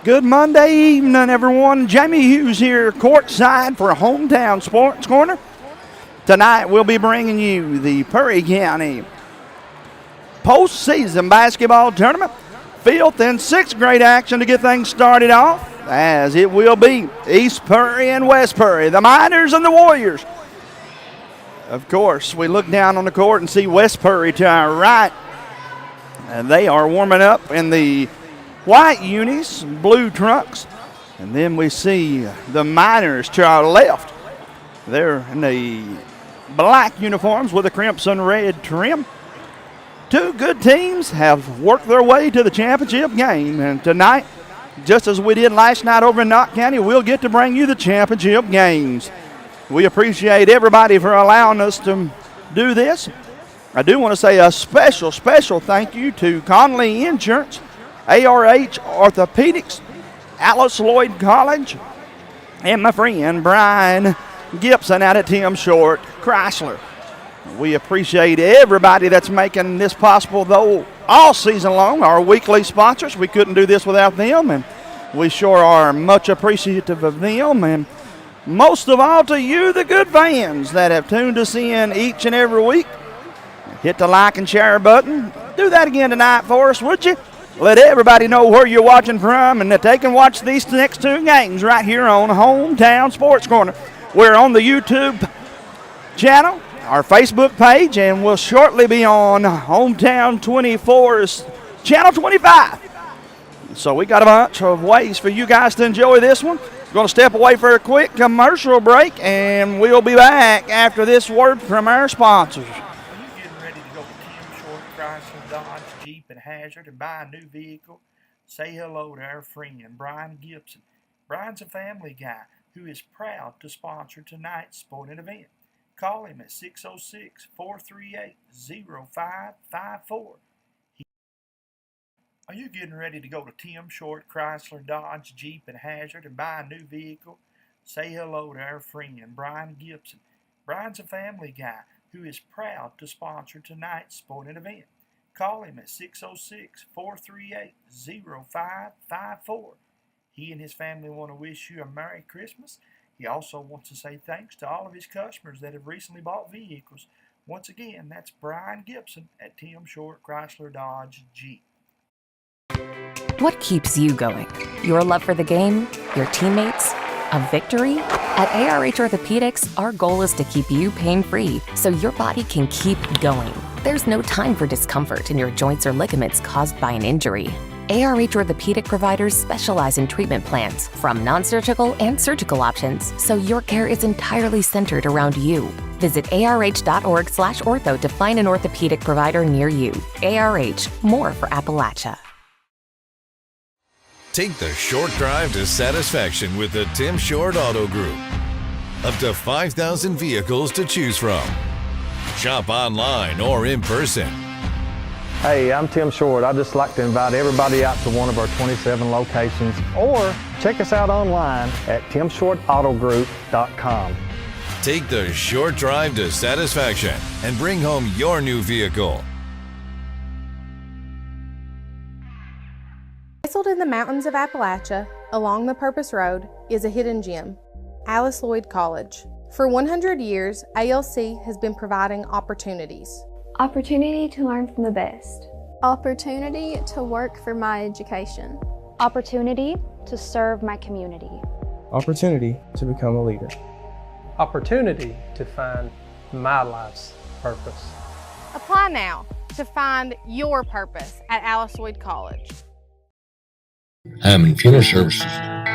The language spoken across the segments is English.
Good Monday evening, everyone. Jamie Hughes here, courtside for Hometown Sports Corner. Tonight we'll be bringing you the Perry County postseason basketball tournament. Fifth and sixth grade action to get things started off, as it will be East Perry and West Perry, the Miners and the Warriors. Of course, we look down on the court and see West Perry to our right, and they are warming up in the white unis, blue trunks, and then we see the Miners to our left. They're in the black uniforms with a crimson red trim. Two good teams have worked their way to the championship game, and tonight, just as we did last night over in Knott County, we'll get to bring you the championship games. We appreciate everybody for allowing us to do this. I do want to say a special thank you to Conley Insurance, ARH Orthopedics, Alice Lloyd College, and my friend Brian Gibson out at Tim Short Chrysler. We appreciate everybody that's making this possible, though, all season long. Our weekly sponsors, we couldn't do this without them, and we sure are much appreciative of them. And most of all to you, the good fans that have tuned us in each and every week. Hit the like and share button. Do that again tonight for us, would you? Let everybody know where you're watching from and that they can watch these next two games right here on Hometown Sports Corner. We're on the YouTube channel, our Facebook page, and we'll shortly be on Hometown 24's Channel 25. So we got a bunch of ways for you guys to enjoy this one. We're going to step away for a quick commercial break, and we'll be back after this word from our sponsors. Chrysler, Dodge, Jeep, and Hazard and buy a new vehicle, say hello to our friend Brian Gibson. Brian's a family guy who is proud to sponsor tonight's sporting event. Call him at 606-438-0554. Are you getting ready to go to Tim Short Chrysler, Dodge, Jeep, and Hazard and buy a new vehicle? Say hello to our friend Brian Gibson. Brian's a family guy who is proud to sponsor tonight's sporting event. Call him at 606-438-0554. He and his family want to wish you a Merry Christmas. He also wants to say thanks to all of his customers that have recently bought vehicles. Once again, that's Brian Gibson at Tim Short Chrysler Dodge Jeep. What keeps you going? Your love for the game? Your teammates? A victory? At ARH Orthopedics, our goal is to keep you pain-free so your body can keep going. There's no time for discomfort in your joints or ligaments caused by an injury. ARH Orthopedic providers specialize in treatment plans, from non-surgical and surgical options, so your care is entirely centered around you. Visit arh.org/ortho to find an orthopedic provider near you. ARH, more for Appalachia. Take the short drive to satisfaction with the Tim Short Auto Group. Up to 5,000 vehicles to choose from. Shop online or in person. Hey, I'm Tim Short. I'd just like to invite everybody out to one of our 27 locations, or check us out online at timshortautogroup.com. Take the short drive to satisfaction and bring home your new vehicle. Nestled in the mountains of Appalachia, along the Purpose Road, is a hidden gem, Alice Lloyd College. For 100 years, ALC has been providing opportunities. Opportunity to learn from the best. Opportunity to work for my education. Opportunity to serve my community. Opportunity to become a leader. Opportunity to find my life's purpose. Apply now to find your purpose at Alice Lloyd College. Hyman Funeral Services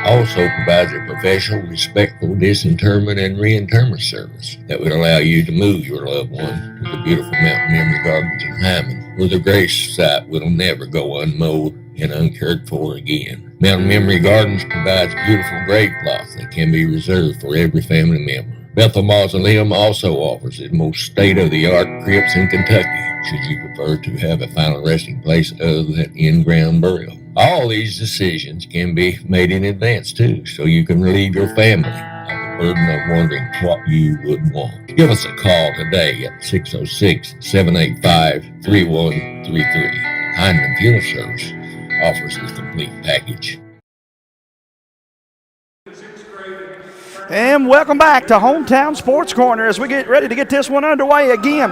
also provides a professional, respectful disinterment and reinterment service that would allow you to move your loved one to the beautiful Mountain Memory Gardens in Hyman, where the grave site will never go unmowed and uncared for again. Mountain Memory Gardens provides beautiful grave plots that can be reserved for every family member. Bethel Mausoleum also offers the most state-of-the-art crypts in Kentucky, should you prefer to have a final resting place other than in-ground burial. All these decisions can be made in advance too, so you can relieve your family of the burden of wondering what you would want. Give us a call today at 606-785-3133. Hyman Funeral Service offers the complete package. And welcome back to Hometown Sports Corner as we get ready to get this one underway again.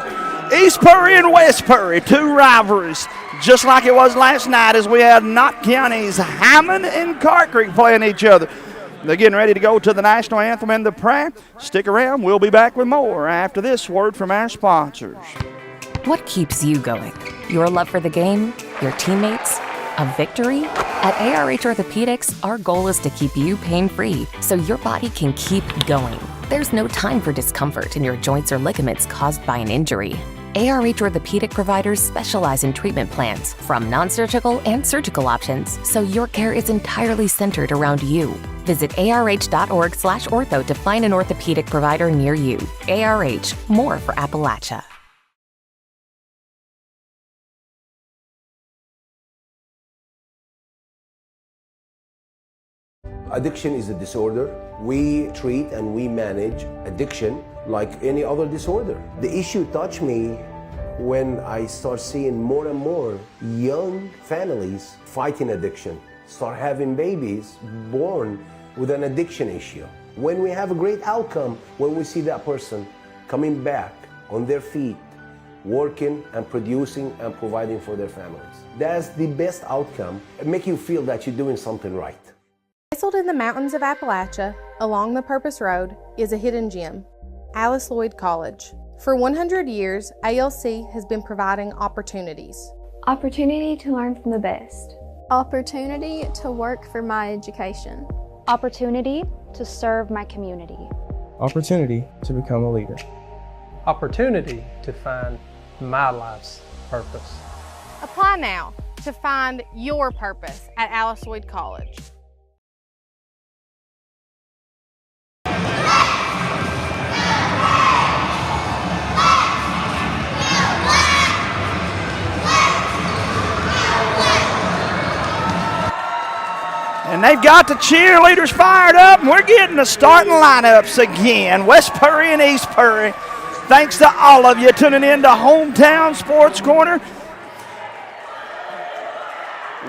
East Purry and West Purry, two rivalries, just like it was last night as we had Knott County's Hammond and Carr Creek playing each other. They're getting ready to go to the national anthem and the prayer. Stick around. We'll be back with more after this word from our sponsors. What keeps you going? Your love for the game? Your teammates? A victory? At ARH Orthopedics, our goal is to keep you pain-free so your body can keep going. There's no time for discomfort in your joints or ligaments caused by an injury. ARH Orthopedic providers specialize in treatment plans, from non-surgical and surgical options, so your care is entirely centered around you. Visit arh.org/ortho to find an orthopedic provider near you. ARH, more for Appalachia. Addiction is a disorder. We treat and we manage addiction like any other disorder. The issue touched me when I start seeing more and more young families fighting addiction, start having babies born with an addiction issue. When we have a great outcome, when we see that person coming back on their feet, working and producing and providing for their families. That's the best outcome. It makes you feel that you're doing something right. Nestled in the mountains of Appalachia, along the Purpose Road, is a hidden gem, Alice Lloyd College. For 100 years, ALC has been providing opportunities. Opportunity to learn from the best. Opportunity to work for my education. Opportunity to serve my community. Opportunity to become a leader. Opportunity to find my life's purpose. Apply now to find your purpose at Alice Lloyd College. And they've got the cheerleaders fired up, and we're getting the starting lineups again. West Purry and East Purry. Thanks to all of you tuning in to Hometown Sports Corner.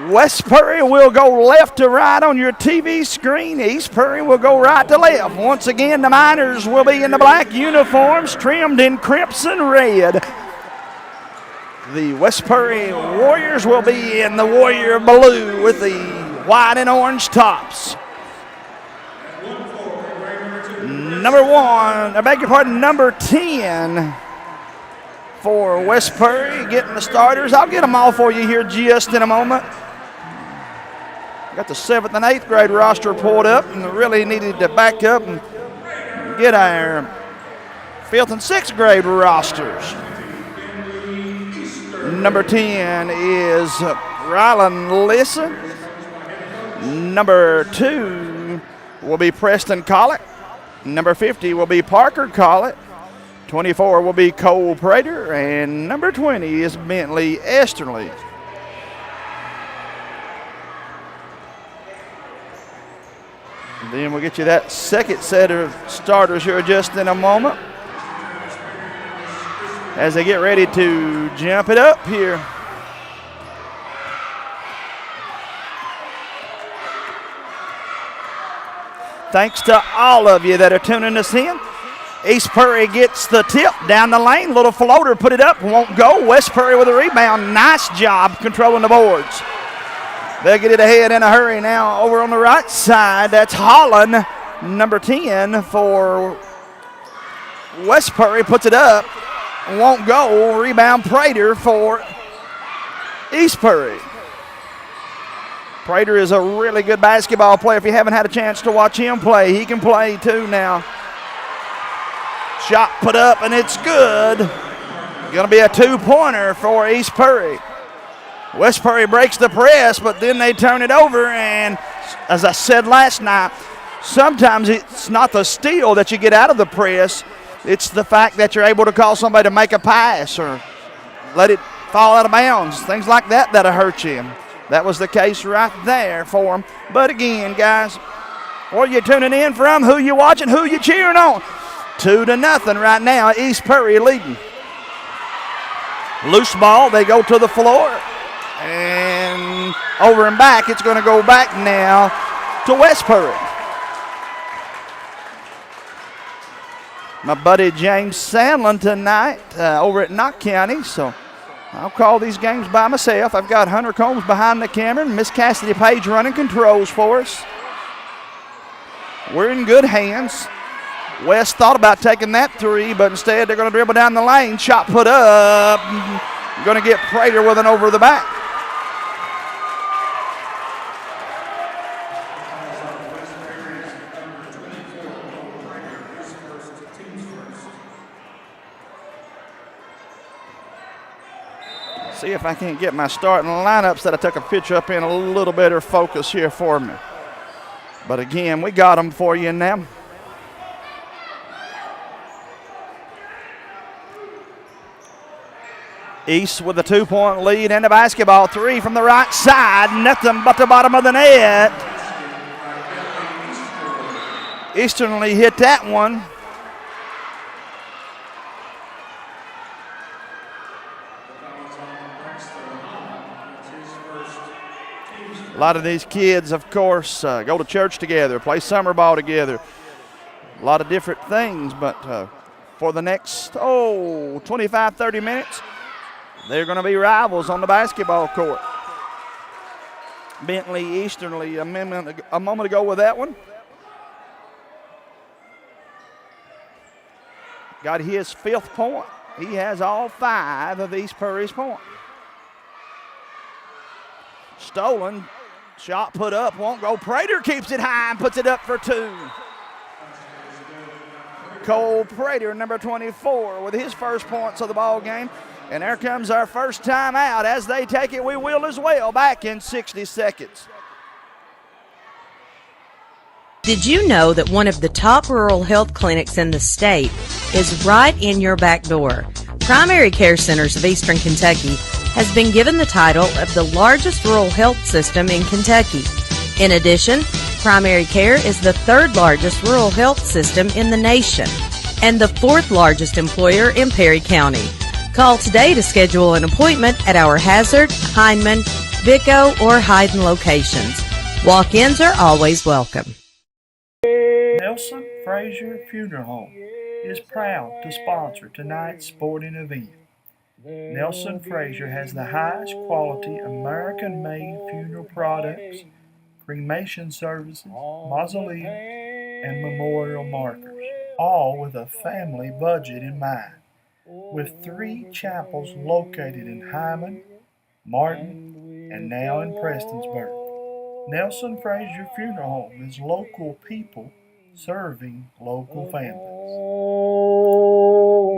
West Purry will go left to right on your TV screen. East Purry will go right to left. Once again, the Miners will be in the black uniforms trimmed in crimson red. The West Purry Warriors will be in the Warrior blue with the white and orange tops. Number 10 for West Purry getting the starters. I'll get them all for you here just in a moment. Got the 7th and 8th grade roster pulled up and really needed to back up and get our 5th and 6th grade rosters. Number 10 is Rylan Listen. Number 2 will be Preston Collett. Number 50 will be Parker Collett. 24 will be Cole Prater. And number 20 is Bentley Esterly. And then we'll get you that second set of starters here just in a moment as they get ready to jump it up here. Thanks to all of you that are tuning us in. East Purry gets the tip down the lane. Little floater, put it up, won't go. West Purry with a rebound. Nice job controlling the boards. They'll get it ahead in a hurry now over on the right side. That's Holland, number 10 for West Purry. Puts it up, won't go. Rebound Prater for East Purry. Prater is a really good basketball player. If you haven't had a chance to watch him play, he can play too now. Shot put up, and it's good. Going to be a two-pointer for East Purry. West Purry breaks the press, but then they turn it over, and as I said last night, sometimes it's not the steal that you get out of the press. It's the fact that you're able to call somebody to make a pass or let it fall out of bounds. Things like that that'll hurt you. That was the case right there for them. But again, guys, where you tuning in from, who you watching, who you cheering on? 2-0 right now, East Purry leading. Loose ball, they go to the floor. And over and back, it's going to go back now to West Purry. my buddy James Sandlin tonight over at Knott County, so I'll call these games by myself. I've got Hunter Combs behind the camera and Miss Cassidy Page running controls for us. We're in good hands. West thought about taking that three, but instead they're going to dribble down the lane. Shot put up. Going to get Prater with an over the back. See if I can't get my starting lineups that I took a picture up in a little better focus here for me. But again, we got them for you now. East with a 2-point lead and a basketball. Three from the right side. Nothing but the bottom of the net. Easternly hit that one. A lot of these kids, of course, go to church together, play summer ball together. A lot of different things, but for the next, 25, 30 minutes, they're going to be rivals on the basketball court. Bentley Easternly a moment ago with that one. Got his 5th point. He has all 5 of East Prairie's points. Stolen. Shot put up, won't go. Prater keeps it high and puts it up for 2. Cole Prater, number 24, with his first points of the ball game. And there comes our first time out. As they take it, we will as well. Back in 60 seconds. Did you know that one of the top rural health clinics in the state is right in your back door? Primary Care Centers of Eastern Kentucky has been given the title of the largest rural health system in Kentucky. In addition, Primary Care is the 3rd largest rural health system in the nation and the 4th largest employer in Perry County. Call today to schedule an appointment at our Hazard, Hindman, Vico, or Hyden locations. Walk-ins are always welcome. Nelson Frazier Funeral Home is proud to sponsor tonight's sporting event. Nelson Frazier has the highest quality American-made funeral products, cremation services, mausoleum, and memorial markers, all with a family budget in mind. With 3 chapels located in Hyman, Martin, and now in Prestonsburg. Nelson Frazier Funeral Home is local people serving local families.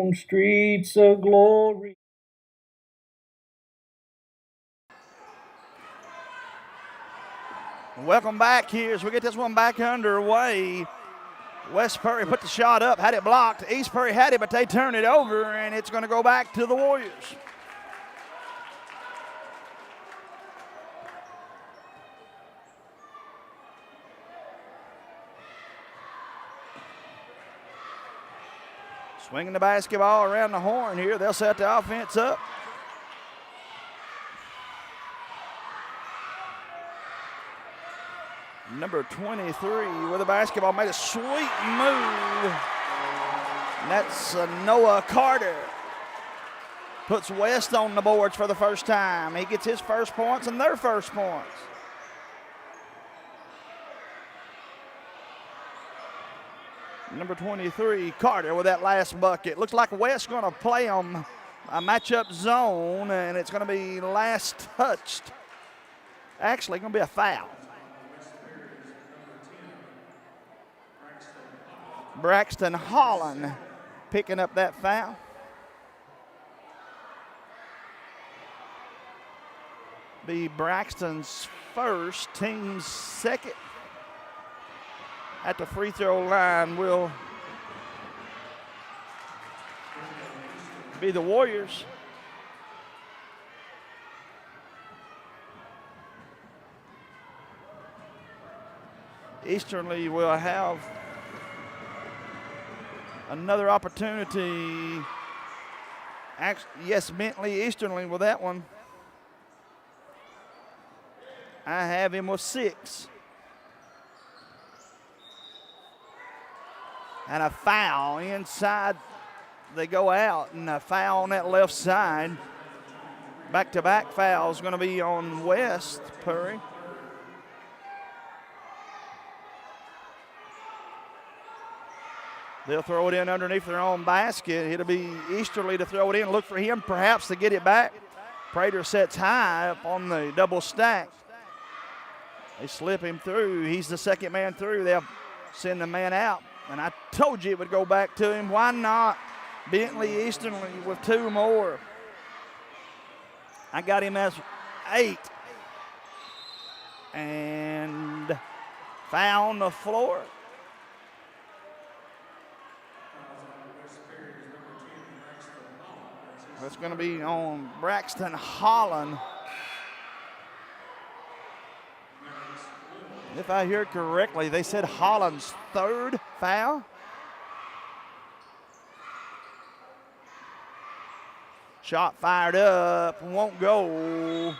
On streets of glory. Welcome back here as we get this one back underway. West Prairie put the shot up, had it blocked. East Prairie had it, but they turned it over, and it's going to go back to the Warriors. Swinging the basketball around the horn here. They'll set the offense up. Number 23 with the basketball made a sweet move. And that's Noah Carter. Puts West on the boards for the first time. He gets his first points and their first points. Number 23, Carter with that last bucket. Looks like West's going to play them a matchup zone, and it's going to be last touched. Actually, going to be a foul. Braxton Holland picking up that foul. Be Braxton's first, team's second. At the free throw line will be the Warriors. Easternly will have another opportunity. Yes, Bentley Easternly with that one. I have him with 6. And a foul inside. They go out, and a foul on that left side. Back-to-back fouls going to be on Westbury. They'll throw it in underneath their own basket. It'll be Easterly to throw it in. Look for him perhaps to get it back. Prater sets high up on the double stack. They slip him through. He's the second man through. They'll send the man out. And I told you it would go back to him. Why not? Bentley Easternly with 2 more. I got him as 8. And foul on the floor. That's going to be on Braxton Holland. If I hear correctly, they said Holland's 3rd foul. Shot fired up, won't go.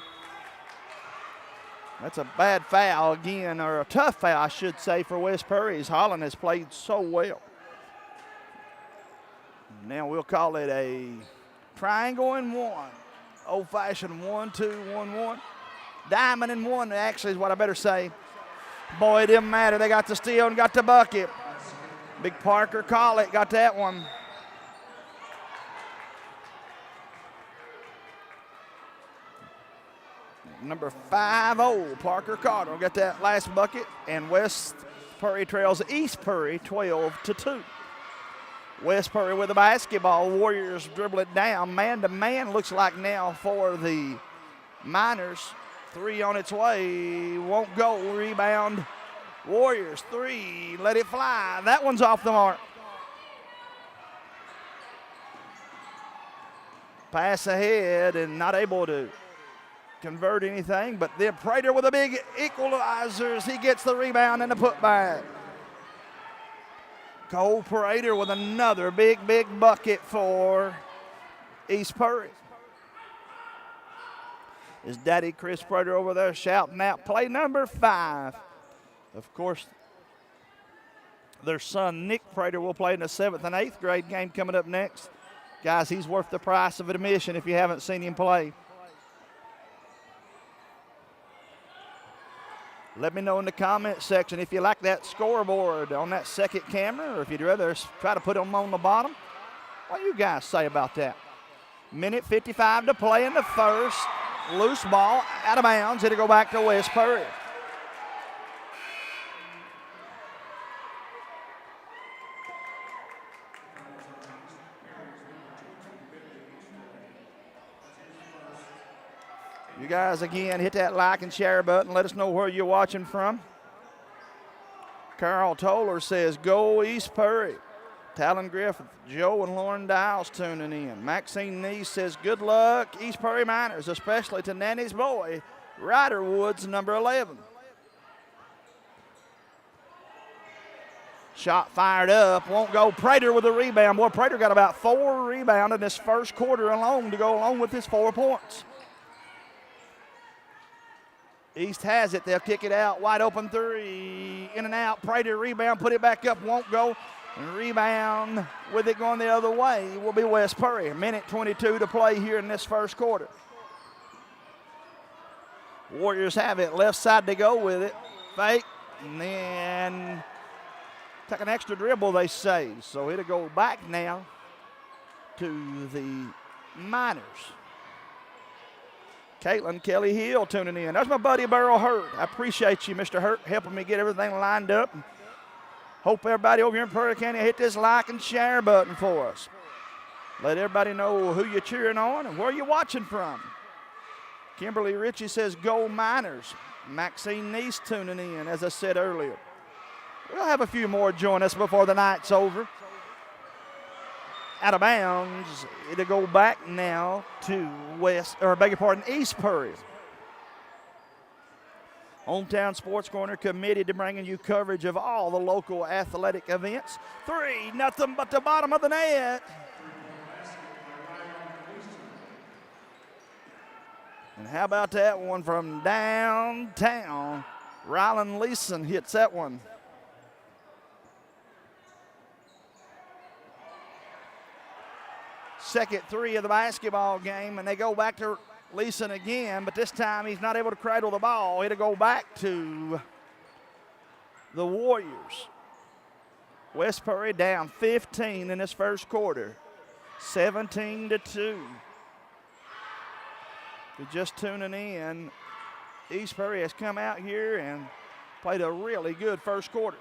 That's a bad foul again, or a tough foul, I should say, for Westbury. Holland has played so well. Now we'll call it a triangle and 1. Old-fashioned 1-2-1-1. Diamond and 1, actually, is what I better say. Boy, it didn't matter. They got the steal and got the bucket. Big Parker Collett got that one. Number 5, Parker Cottle got that last bucket, and Westbury trails Eastbury 12-2. Westbury with the basketball. Warriors dribble it down. Man-to-man looks like now for the Miners. 3 on its way. Won't go. Rebound. Warriors 3. Let it fly. That one's off the mark. Pass ahead and not able to convert anything, but then Prater with a big equalizer as he gets the rebound and the putback. Cole Prater with another big bucket for Eastbury. His daddy Chris Prater over there shouting out play number 5. Of course, their son Nick Prater will play in the 7th and 8th grade game coming up next. Guys, he's worth the price of admission if you haven't seen him play. Let me know in the comment section if you like that scoreboard on that second camera, or if you'd rather try to put them on the bottom. What do you guys say about that? Minute 55 to play in the first. Loose ball out of bounds. It'll go back to Westbury. You guys, again, hit that like and share button. Let us know where you're watching from. Carl Toller says, go Eastbury. Talon Griffith, Joe and Lauren Dials tuning in. Maxine Neese says, good luck, Eastbury Miners, especially to Nanny's boy, Ryder Woods, number 11. Shot fired up, won't go. Prater with a rebound. Boy, Prater got about 4 rebounds in this first quarter alone to go along with his 4 points. East has it. They'll kick it out. Wide open 3. In and out. Prater rebound. Put it back up. Won't go. And rebound with it going the other way will be Westbury. 1:22 to play here in this first quarter. Warriors have it. Left side to go with it. Fake. And then take an extra dribble, they say. So it'll go back now to the Miners. Caitlin Kelly Hill tuning in. That's my buddy Burl Hurt. I appreciate you, Mr. Hurt, helping me get everything lined up. Hope everybody over here in Prairie County hit this like and share button for us. Let everybody know who you're cheering on and where you're watching from. Kimberly Ritchie says, go Miners. Maxine Neese tuning in, as I said earlier. We'll have a few more join us before the night's over. Out of bounds, it'll go back now to Eastbury. Hometown Sports Corner committed to bringing you coverage of all the local athletic events. 3, nothing but the bottom of the net. And how about that one from downtown? Rylan Leeson hits that one. second three of the basketball game, and they go back to Leeson again, but this time he's not able to cradle the ball. It'll go back to the Warriors. Westbury down 15 in this first quarter, 17-2. If you're just tuning in, Eastbury has come out here and played a really good first quarter.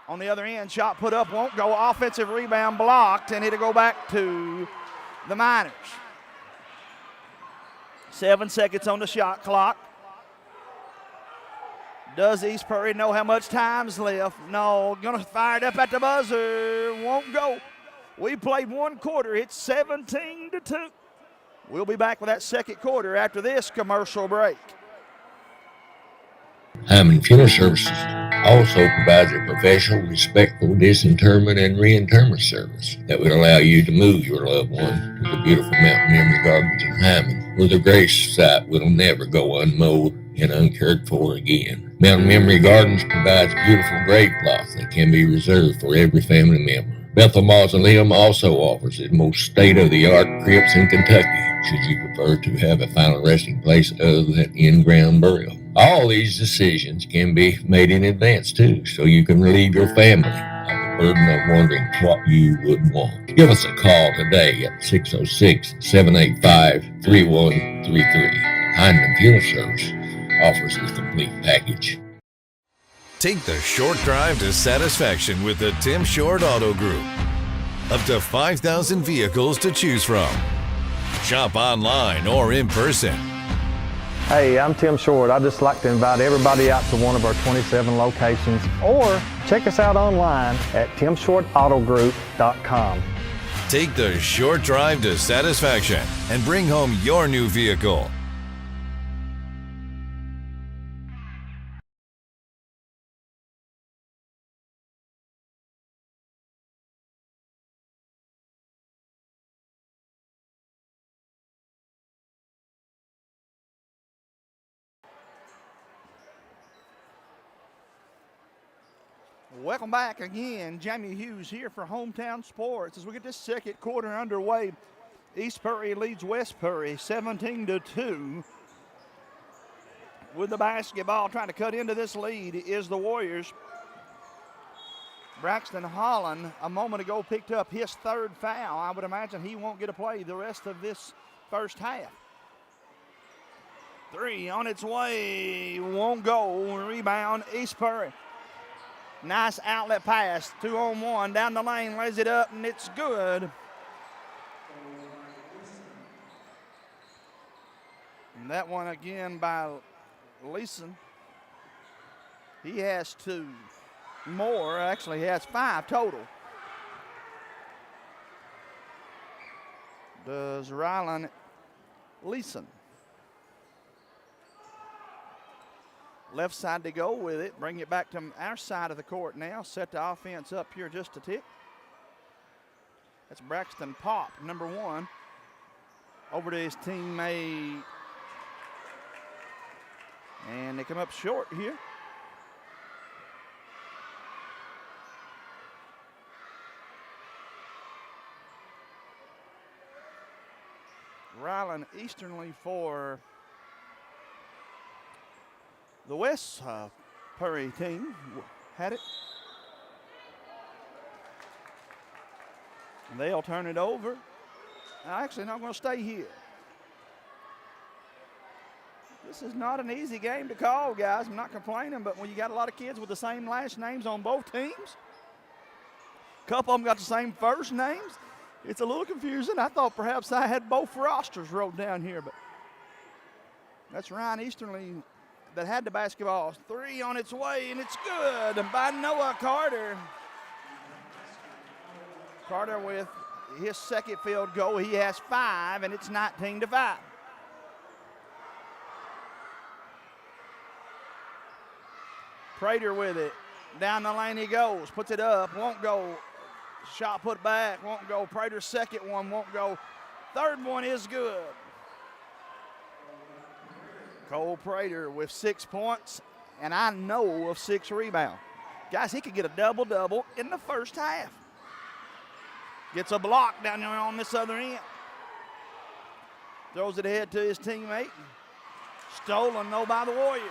On the other end, shot put up, won't go. Offensive rebound blocked, and it'll go back to the Miners. 7 seconds on the shot clock. Does Eastbury know how much time's left? No. Gonna fire it up at the buzzer. Won't go. We played one quarter. It's 17-2. We'll be back with that second quarter after this commercial break. Hyman Funeral Services also provides a professional, respectful disinterment and reinterment service that would allow you to move your loved one to the beautiful Mountain Memory Gardens in Hyman, where the grave site will never go unmowed and uncared for again. Mountain Memory Gardens provides beautiful grave plots that can be reserved for every family member. Bethel Mausoleum also offers the most state-of-the-art crypts in Kentucky, should you prefer to have a final resting place other than in-ground burial. All these decisions can be made in advance too, so you can relieve your family of the burden of wondering what you would want. Give us a call today at 606-785-3133. Hyman Funeral Service offers the complete package. Take the short drive to satisfaction with the Tim Short Auto Group. Up to 5,000 vehicles to choose from. Shop online or in person. Hey, I'm Tim Short. I'd just like to invite everybody out to one of our 27 locations, or check us out online at timshortautogroup.com. Take the short drive to satisfaction and bring home your new vehicle. Welcome back again. Jamie Hughes here for Hometown Sports. As we get this second quarter underway, Eastbury leads Westbury 17-2. With the basketball trying to cut into this lead is the Warriors. Braxton Holland a moment ago picked up his third foul. I would imagine he won't get a play the rest of this first half. Three on its way, won't go. Rebound Eastbury. Nice outlet pass, 2-on-1, down the lane, lays it up, and it's good. And that one again by Leeson. He has two more, actually he has 5 total. Does Rylan Leeson. Left side to go with it. Bring it back to our side of the court now. Set the offense up here just a tick. That's Braxton Pop, number 1. Over to his teammate. And they come up short here. Rylan Easternly for the Westbury team had it. And they'll turn it over. Actually, not going to stay here. This is not an easy game to call, guys. I'm not complaining, but when you got a lot of kids with the same last names on both teams, a couple of them got the same first names, it's a little confusing. I thought perhaps I had both rosters wrote down here, but that's Ryan Easternly that had the basketball. 3 on its way, and it's good. And by Noah Carter. Carter with his second field goal. He has 5, and it's 19-5. Prater with it. Down the lane he goes. Puts it up. Won't go. Shot put back. Won't go. Prater's second one won't go. Third one is good. Cole Prater with 6 points, and I know of 6 rebounds. Guys, he could get a double-double in the first half. Gets a block down there on this other end. Throws it ahead to his teammate. Stolen, though, by the Warriors.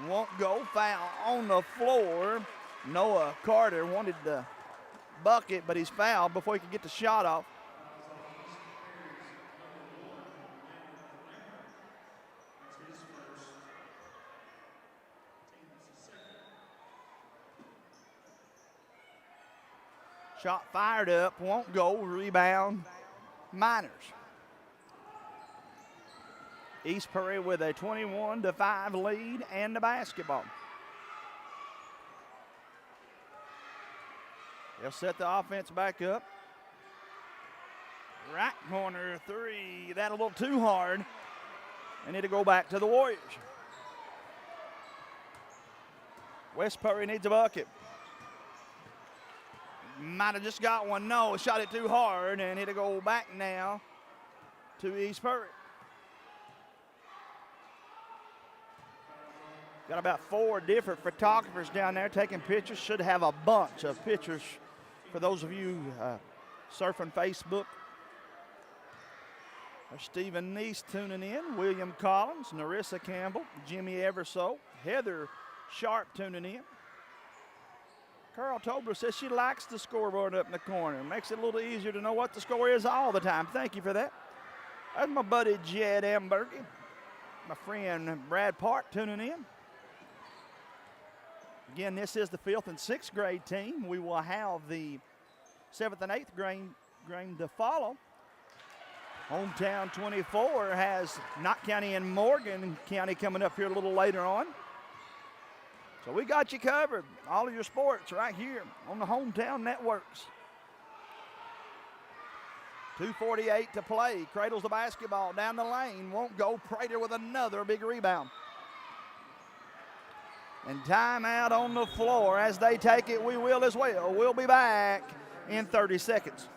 Won't go. Foul on the floor. Noah Carter wanted the bucket, but he's fouled before he could get the shot off. Shot fired up, won't go. Rebound, Miners. East Prairie with a 21-5 lead and the basketball. They'll set the offense back up. Right corner three. That a little too hard. And it'll go back to the Warriors. West Prairie needs a bucket. Might have just got one. No, shot it too hard, and it'll go back now to East Prairie. Got about 4 different photographers down there taking pictures. Should have a bunch of pictures for those of you surfing Facebook. There's Stephen Neese tuning in, William Collins, Narissa Campbell, Jimmy Everso, Heather Sharp tuning in. Carl Tobler says she likes the scoreboard up in the corner. Makes it a little easier to know what the score is all the time. Thank you for that. That's my buddy Jed Ambergy. My friend Brad Park tuning in. Again, this is the 5th and 6th grade team. We will have the 7th and 8th grade to follow. Hometown 24 has Knott County and Morgan County coming up here a little later on. So we got you covered. All of your sports right here on the Hometown Networks. 2:48 to play. Cradles the basketball down the lane. Won't go. Prater with another big rebound. And timeout on the floor. As they take it, we will as well. We'll be back in 30 seconds.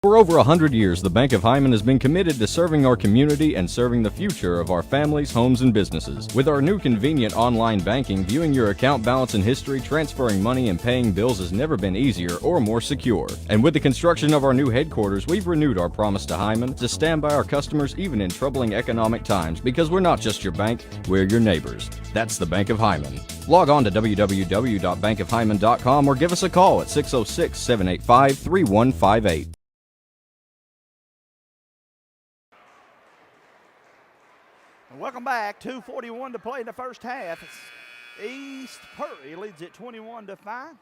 For over 100 years, the Bank of Hyman has been committed to serving our community and serving the future of our families, homes, and businesses. With our new convenient online banking, viewing your account balance and history, transferring money, and paying bills has never been easier or more secure. And with the construction of our new headquarters, we've renewed our promise to Hyman to stand by our customers even in troubling economic times, because we're not just your bank, we're your neighbors. That's the Bank of Hyman. Log on to www.bankofhyman.com or give us a call at 606-785-3158. Welcome back. 2:41 to play in the first half. East Prairie leads it 21-5.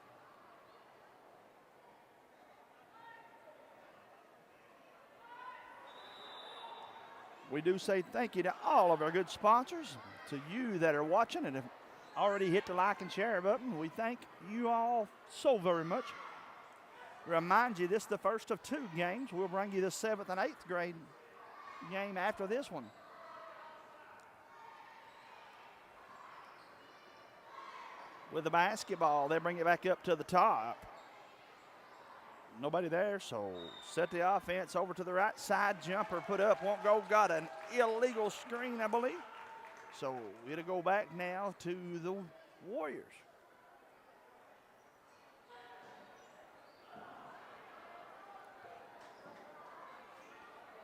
We do say thank you to all of our good sponsors, to you that are watching and have already hit the like and share button. We thank you all so very much. Remind you, this is the first of 2 games. We'll bring you the 7th and 8th grade game after this one. With the basketball, they bring it back up to the top. Nobody there, so set the offense over to the right side. Jumper put up, won't go. Got an illegal screen, I believe. So it'll go back now to the Warriors.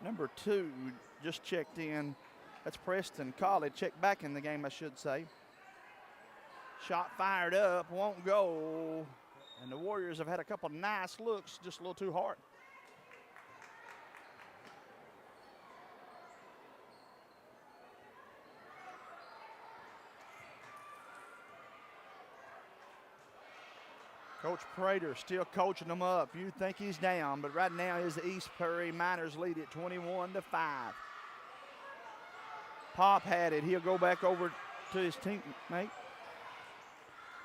Number 2 just checked in. That's Preston College. Checked back in the game, I should say. Shot fired up, won't go. And the Warriors have had a couple nice looks, just a little too hard. Coach Prater still coaching them up. You think he's down, but right now is the East Prairie Miners lead at 21-5. Pop had it. He'll go back over to his teammate.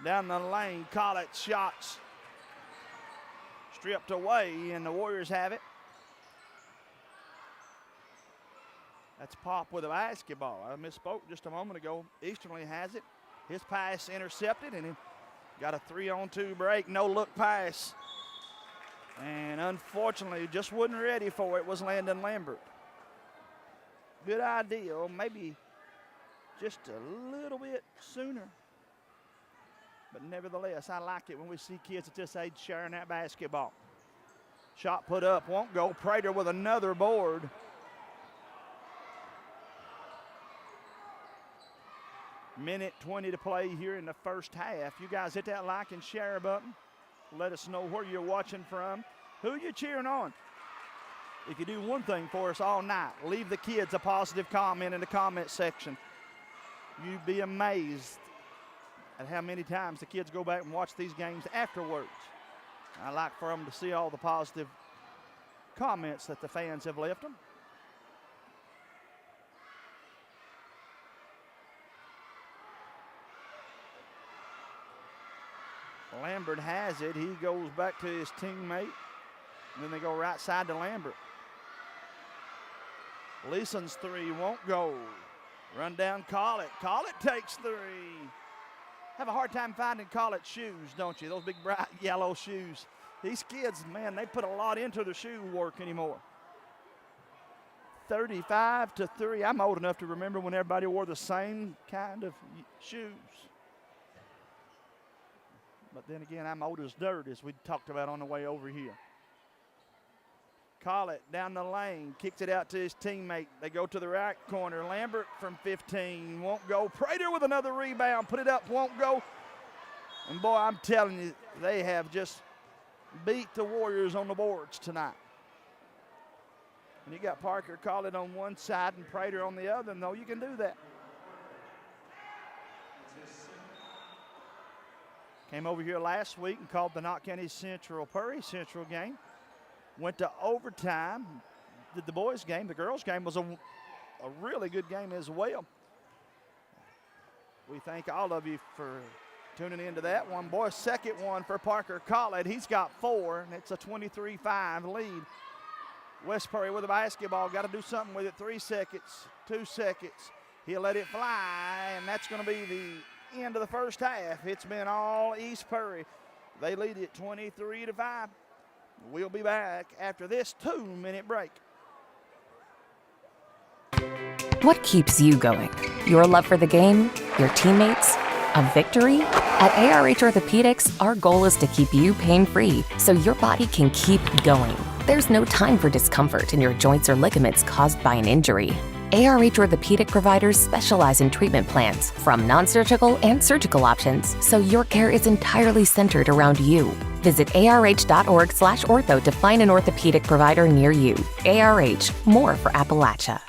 Down the lane, College shots stripped away, and the Warriors have it. That's Pop with a basketball. I misspoke just a moment ago. Easterly has it. His pass intercepted, and he got a 3-on-2 break, no-look pass. And unfortunately, just wasn't ready for it was Landon Lambert. Good idea, maybe just a little bit sooner. But nevertheless, I like it when we see kids at this age sharing that basketball. Shot put up, won't go. Prater with another board. Minute 20 to play here in the first half. You guys hit that like and share button. Let us know where you're watching from, who you're cheering on. If you do one thing for us all night, leave the kids a positive comment in the comment section. You'd be amazed at how many times the kids go back and watch these games afterwards. I like for them to see all the positive comments that the fans have left them. Lambert has it. He goes back to his teammate. And then they go right side to Lambert. Leeson's three won't go. Run down Collett. Collett takes three. Have a hard time finding Collett shoes, don't you? Those big bright yellow shoes. These kids, man, they put a lot into their shoe work anymore. 35-3. I'm old enough to remember when everybody wore the same kind of shoes. But then again, I'm old as dirt, as we talked about on the way over here. Collett down the lane, kicks it out to his teammate. They go to the right corner. Lambert from 15, won't go. Prater with another rebound, put it up, won't go. And boy, I'm telling you, they have just beat the Warriors on the boards tonight. And you got Parker Collett on one side and Prater on the other. No, you can do that. Came over here last week and called the Knott County Central Perry Central game. Went to overtime. Did the boys' game. The girls' game was a really good game as well. We thank all of you for tuning into that one. Boy, second one for Parker Collett. He's got 4, and it's a 23-5 lead. West Perry with the basketball. Got to do something with it. 3 seconds, 2 seconds. He'll let it fly, and that's going to be the end of the first half. It's been all East Perry. They lead it 23-5. We'll be back after this 2-minute break. What keeps you going? Your love for the game? Your teammates? A victory? At ARH Orthopedics, our goal is to keep you pain-free so your body can keep going. There's no time for discomfort in your joints or ligaments caused by an injury. ARH Orthopedic providers specialize in treatment plans, from non-surgical and surgical options, so your care is entirely centered around you. Visit arh.org/ortho to find an orthopedic provider near you. ARH, more for Appalachia.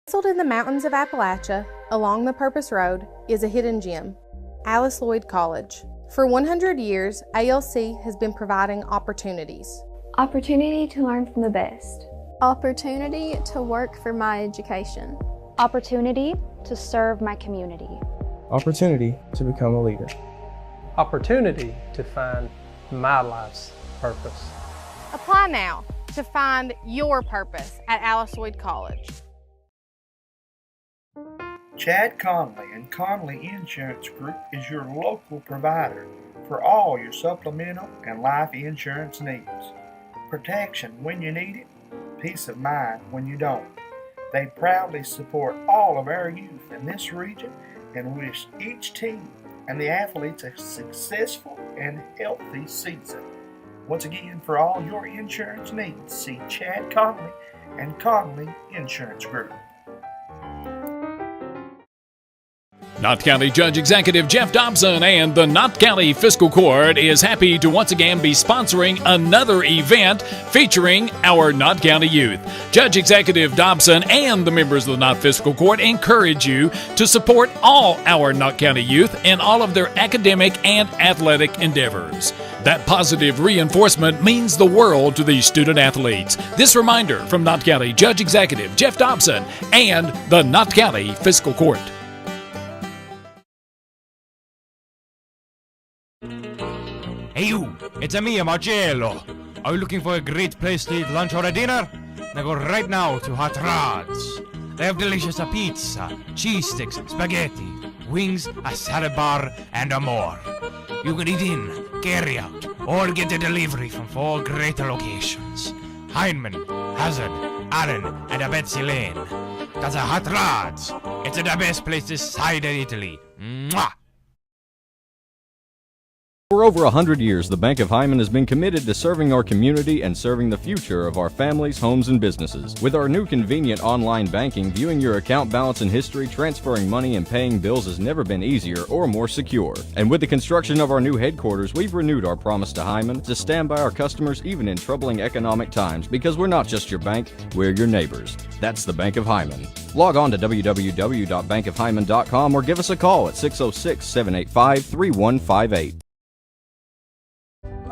Nestled in the mountains of Appalachia, along the Purpose Road, is a hidden gem, Alice Lloyd College. For 100 years, ALC has been providing opportunities. Opportunity to learn from the best. Opportunity to work for my education. Opportunity to serve my community. Opportunity to become a leader. Opportunity to find my life's purpose. Apply now to find your purpose at Alice Lloyd College. Chad Conley and Conley Insurance Group is your local provider for all your supplemental and life insurance needs. Protection when you need it, peace of mind when you don't. They proudly support all of our youth in this region and wish each team and the athletes a successful and healthy season. Once again, for all your insurance needs, see Chad Conley and Conley Insurance Group. Knott County Judge Executive Jeff Dobson and the Knott County Fiscal Court is happy to once again be sponsoring another event featuring our Knott County youth. Judge Executive Dobson and the members of the Knott Fiscal Court encourage you to support all our Knott County youth in all of their academic and athletic endeavors. That positive reinforcement means the world to these student athletes. This reminder from Knott County Judge Executive Jeff Dobson and the Knott County Fiscal Court. Hey you, it's me, Marcello. Are you looking for a great place to eat lunch or a dinner? Then go right now to Hot Rods. They have delicious pizza, cheese sticks, spaghetti, wings, a salad bar, and more. You can eat in, carry out, or get a delivery from 4 great locations. Heineman, Hazard, Allen, and Betsy Lane. That's a Hot Rods. It's the best place this side of Italy. Mwah! For over 100 years, the Bank of Hyman has been committed to serving our community and serving the future of our families, homes, and businesses. With our new convenient online banking, viewing your account balance and history, transferring money, and paying bills has never been easier or more secure. And with the construction of our new headquarters, we've renewed our promise to Hyman to stand by our customers even in troubling economic times, because we're not just your bank, we're your neighbors. That's the Bank of Hyman. Log on to www.bankofhyman.com or give us a call at 606-785-3158.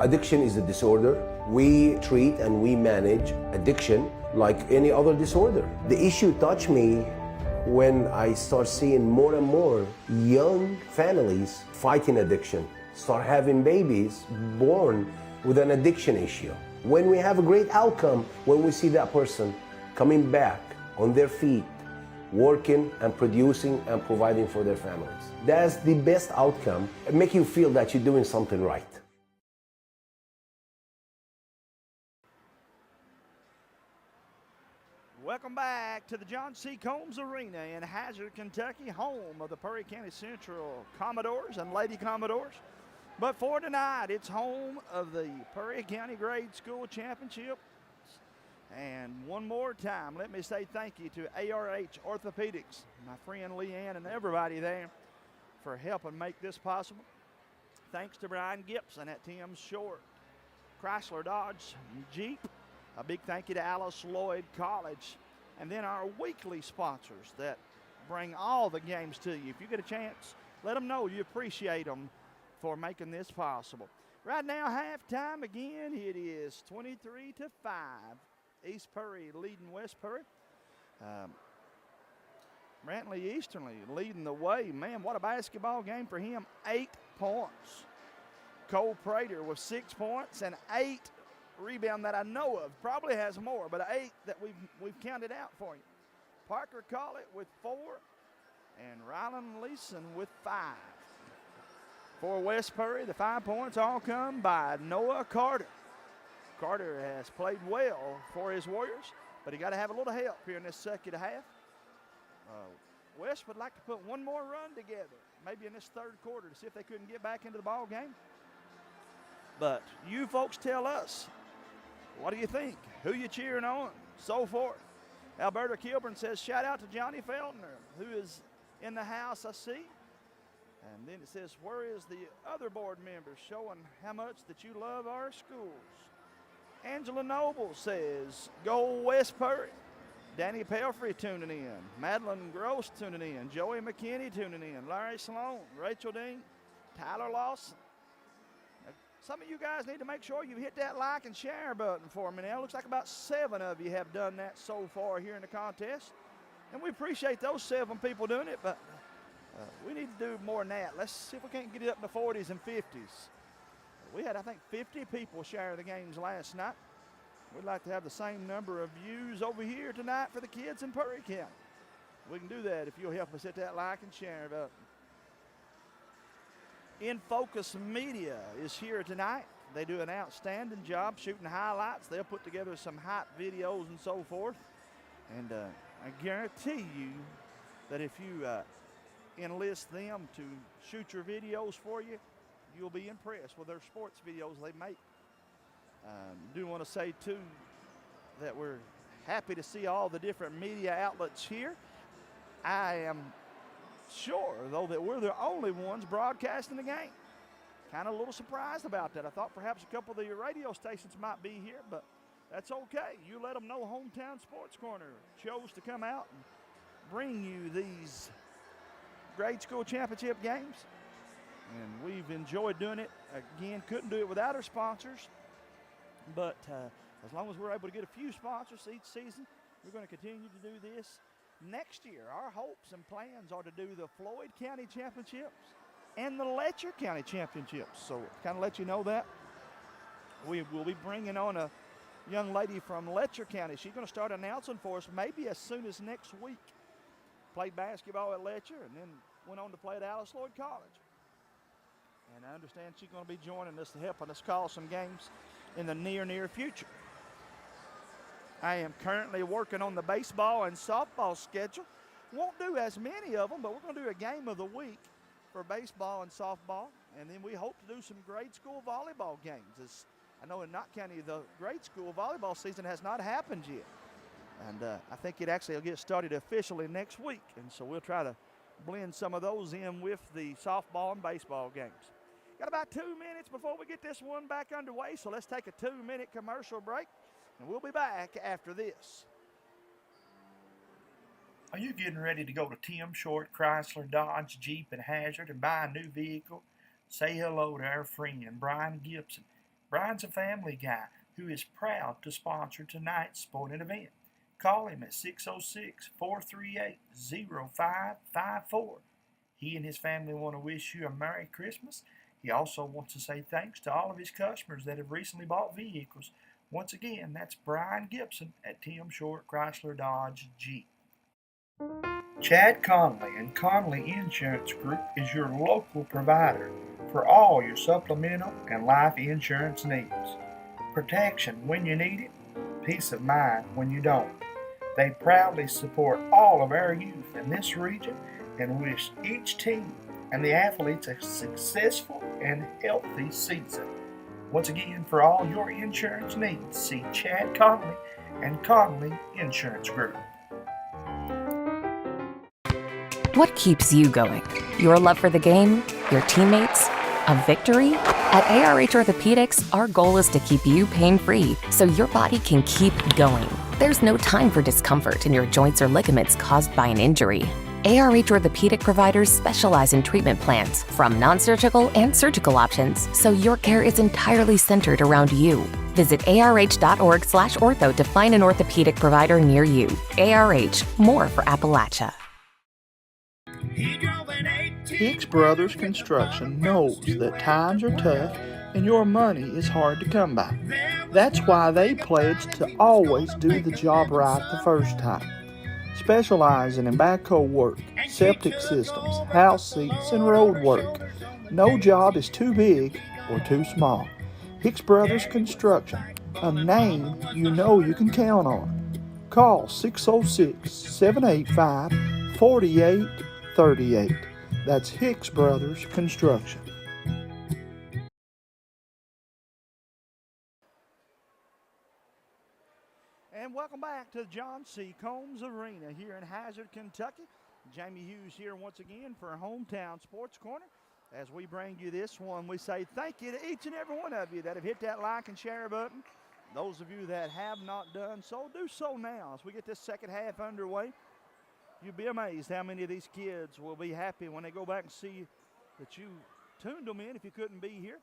Addiction is a disorder. We treat and we manage addiction like any other disorder. The issue touched me when I start seeing more and more young families fighting addiction, start having babies born with an addiction issue. When we have a great outcome, when we see that person coming back on their feet, working and producing and providing for their families. That's the best outcome. It makes you feel that you're doing something right. Welcome back to the John C. Combs Arena in Hazard, Kentucky, home of the Perry County Central Commodores and Lady Commodores. But for tonight, it's home of the Perry County Grade School Championship. And one more time, let me say thank you to ARH Orthopedics, my friend Leanne and everybody there for helping make this possible. Thanks to Brian Gibson at Tim Short, Chrysler Dodge Jeep. A big thank you to Alice Lloyd College. And then our weekly sponsors that bring all the games to you. If you get a chance, let them know you appreciate them for making this possible. Right now, halftime again, it is 23-5. East Perry leading West Perry. Brantley Easternly leading the way. Man, what a basketball game for him. 8 points. Cole Prater with 6 points and 8 rebound that I know of. Probably has more, but 8 that we've counted out for you. Parker Collett with 4 and Rylan Leeson with 5. For West Perry, the 5 points all come by Noah Carter. Carter has played well for his Warriors, but he got to have a little help here in this second half. West would like to put one more run together, maybe in this third quarter, to see if they couldn't get back into the ball game. But you folks tell us, what do you think? Who you cheering on? So forth. Alberta Kilburn says, shout out to Johnny Feltner, who is in the house, I see. And then it says, where is the other board members showing how much that you love our schools? Angela Noble says, go West Perry. Danny Pelfrey tuning in. Madeline Gross tuning in. Joey McKinney tuning in. Larry Sloan, Rachel Dean, Tyler Lawson. Some of you guys need to make sure you hit that like and share button for me now. Looks like about 7 of you have done that so far here in the contest. And we appreciate those 7 people doing it, but we need to do more than that. Let's see if we can't get it up in the 40s and 50s. We had, I think, 50 people share the games last night. We'd like to have the same number of views over here tonight for the kids in Perry County. We can do that if you'll help us hit that like and share button. In Focus Media is here tonight. They do an outstanding job shooting highlights. They'll put together some hot videos and so forth. And I guarantee you that if you enlist them to shoot your videos for you, you'll be impressed with their sports videos they make. Do want to say, too, that we're happy to see all the different media outlets here. I am sure, though, that we're the only ones broadcasting the game. Kind of a little surprised about that. I thought perhaps a couple of the radio stations might be here, but that's okay. You let them know Hometown Sports Corner chose to come out and bring you these grade school championship games. And we've enjoyed doing it. Again, couldn't do it without our sponsors. But as long as we're able to get a few sponsors each season, we're going to continue to do this. Next year, our hopes and plans are to do the Floyd County Championships and the Letcher County Championships. So kind of let you know that. We will be bringing on a young lady from Letcher County. She's going to start announcing for us maybe as soon as next week. Played basketball at Letcher and then went on to play at Alice Lloyd College. And I understand she's going to be joining us to helping us call some games in the near future. I am currently working on the baseball and softball schedule. Won't do as many of them, but we're going to do a game of the week for baseball and softball. And then we hope to do some grade school volleyball games. As I know in Knott County, the grade school volleyball season has not happened yet. And I think it actually will get started officially next week. And so we'll try to blend some of those in with the softball and baseball games. Got about 2 minutes before we get this one back underway, so let's take a 2-minute commercial break, and we'll be back after this. Are you getting ready to go to Tim Short Chrysler Dodge Jeep and Hazard and buy a new vehicle? Say hello to our friend Brian Gibson. Brian's a family guy who is proud to sponsor tonight's sporting event. Call him at 606-438-0554. He and his family want to wish you a Merry Christmas. He also wants to say thanks to all of his customers that have recently bought vehicles. Once again, that's Brian Gibson at Tim Short Chrysler Dodge Jeep. Chad Conley and Conley Insurance Group is your local provider for all your supplemental and life insurance needs. Protection when you need it, peace of mind when you don't. They proudly support all of our youth in this region and wish each team and the athletes a successful and healthy season. Once again, for all your insurance needs, see Chad Conley and Conley Insurance Group. What keeps you going? Your love for the game? Your teammates? A victory? At ARH Orthopedics, our goal is to keep you pain-free so your body can keep going. There's no time for discomfort in your joints or ligaments caused by an injury. ARH Orthopedic providers specialize in treatment plans, from non-surgical and surgical options, so your care is entirely centered around you. Visit arh.org/ortho to find an orthopedic provider near you. ARH, more for Appalachia. Hicks Brothers Construction knows that times are tough and your money is hard to come by. That's why they pledge to always do the job right the first time. Specializing in backhoe work, septic systems, house seats, and road work. No job is too big or too small. Hicks Brothers Construction, a name you know you can count on. Call 606-785-4838. That's Hicks Brothers Construction. And welcome back to John C. Combs Arena here in Hazard, Kentucky. Jamie Hughes here once again for Hometown Sports Corner. As we bring you this one, we say thank you to each and every one of you that have hit that like and share button. Those of you that have not done so, do so now. As we get this second half underway, you'd be amazed how many of these kids will be happy when they go back and see that you tuned them in if you couldn't be here.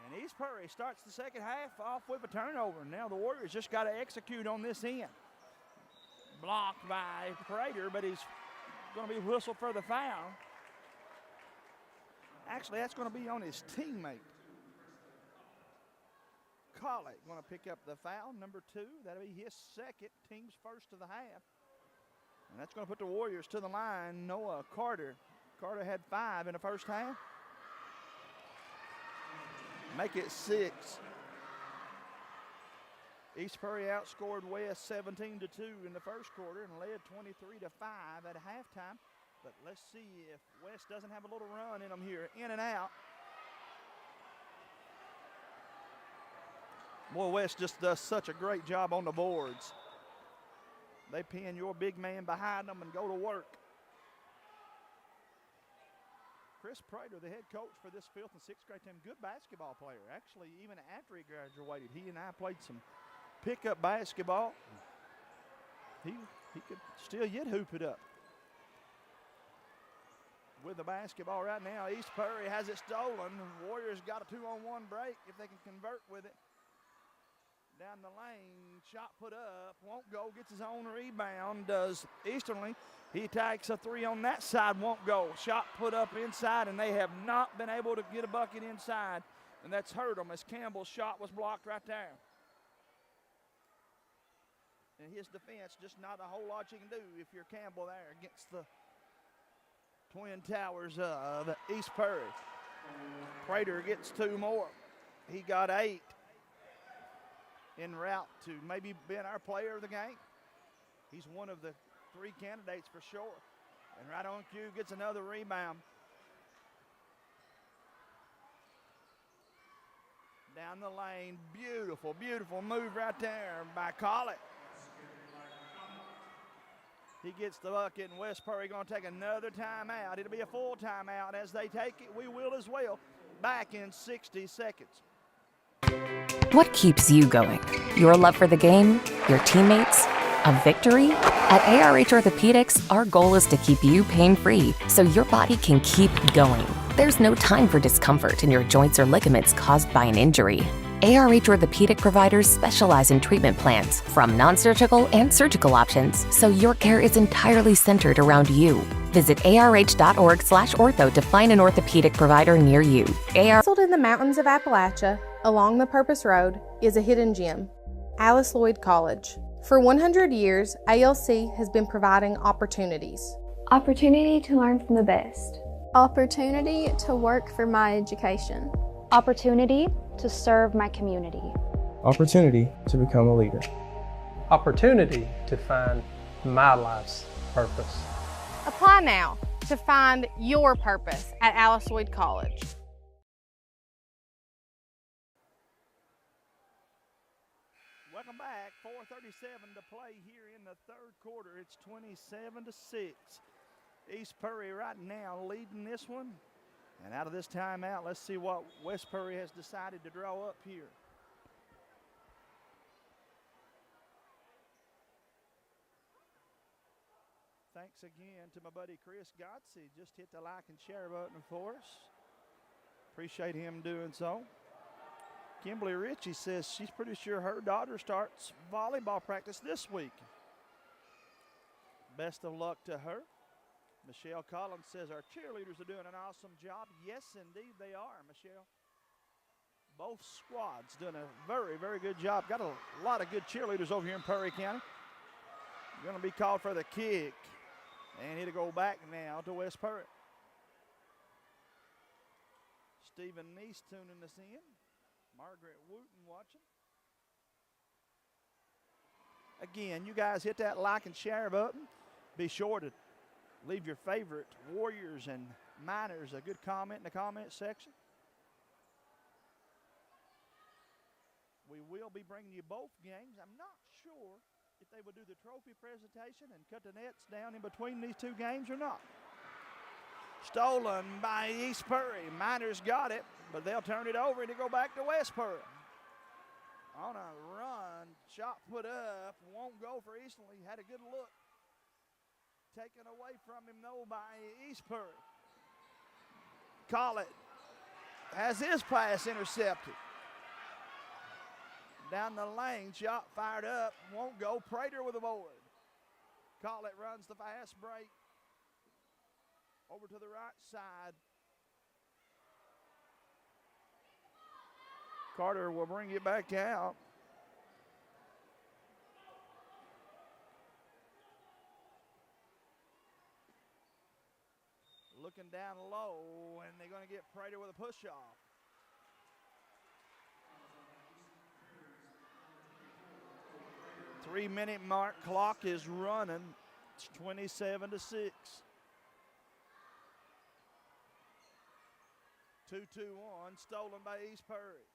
And East Prairie starts the second half off with a turnover. Now the Warriors just got to execute on this end. Blocked by Prater, but he's going to be whistled for the foul. Actually, that's going to be on his teammate. Collett going to pick up the foul, number 2. That'll be his second, team's first of the half. And that's going to put the Warriors to the line. Noah Carter. Carter had 5 in the first half. Make it 6. East Prairie outscored West 17-2 in the first quarter and led 23-5 at halftime. But let's see if West doesn't have a little run in them here. In and out. Boy, West just does such a great job on the boards. They pin your big man behind them and go to work. Chris Prater, the head coach for this 5th and 6th grade team, good basketball player. Actually, even after he graduated, he and I played some pickup basketball. He could still yet hoop it up. With the basketball right now, East Prairie has it stolen. The Warriors got a 2-on-1 break if they can convert with it. Down the lane, shot put up, won't go, gets his own rebound, does Easterly. He takes a 3 on that side, won't go. Shot put up inside, and they have not been able to get a bucket inside, and that's hurt them as Campbell's shot was blocked right there. And his defense, just not a whole lot you can do if you're Campbell there against the Twin Towers of East Prairie. Prater gets 2 more. He got 8. en route to maybe being our player of the game. He's one of the 3 candidates for sure. And right on cue, gets another rebound. Down the lane, beautiful, beautiful move right there by Collett. He gets the bucket, and West Perry going to take another timeout. It'll be a full timeout. As they take it, we will as well. Back in 60 seconds. What keeps you going? Your love for the game? Your teammates? A victory? At ARH Orthopedics, our goal is to keep you pain-free so your body can keep going. There's no time for discomfort in your joints or ligaments caused by an injury. ARH Orthopedic providers specialize in treatment plans, from non-surgical and surgical options, so your care is entirely centered around you. Visit arh.org/ortho to find an orthopedic provider near you. Nestled in the mountains of Appalachia, along the Purpose Road, is a hidden gem, Alice Lloyd College. For 100 years, ALC has been providing opportunities. Opportunity to learn from the best. Opportunity to work for my education. Opportunity to serve my community. Opportunity to become a leader. Opportunity to find my life's purpose. Apply now to find your purpose at Alice Lloyd College. Welcome back. 4:37 to play here in the third quarter. It's 27-6. East Perry right now leading this one. And out of this timeout, let's see what West Perry has decided to draw up here. Thanks again to my buddy Chris Gotze. Just hit the like and share button for us. Appreciate him doing so. Kimberly Ritchie says she's pretty sure her daughter starts volleyball practice this week. Best of luck to her. Michelle Collins says our cheerleaders are doing an awesome job. Yes, indeed they are, Michelle. Both squads doing a very, very good job. Got a lot of good cheerleaders over here in Perry County. Going to be called for the kick. And it'll go back now to West Perry. Stephen Neese tuning us in. Margaret Wooten watching. Again, you guys hit that like and share button. Be sure to leave your favorite Warriors and Miners a good comment in the comment section. We will be bringing you both games. I'm not sure if they would do the trophy presentation and cut the nets down in between these two games or not. Stolen by East Perry. Miners got it, but they'll turn it over and it'll go back to West Perry. On a run, shot put up, won't go for Eastland. He had a good look. Taken away from him, though, by East Perry. Collett has his pass intercepted. Down the lane, shot fired up, won't go. Prater with a board. Collett runs the fast break. Over to the right side. Carter will bring it back out. Looking down low, and they're going to get Prater with a push-off. Three-minute mark clock is running. It's 27-6. 2-2-1, stolen by East Perry.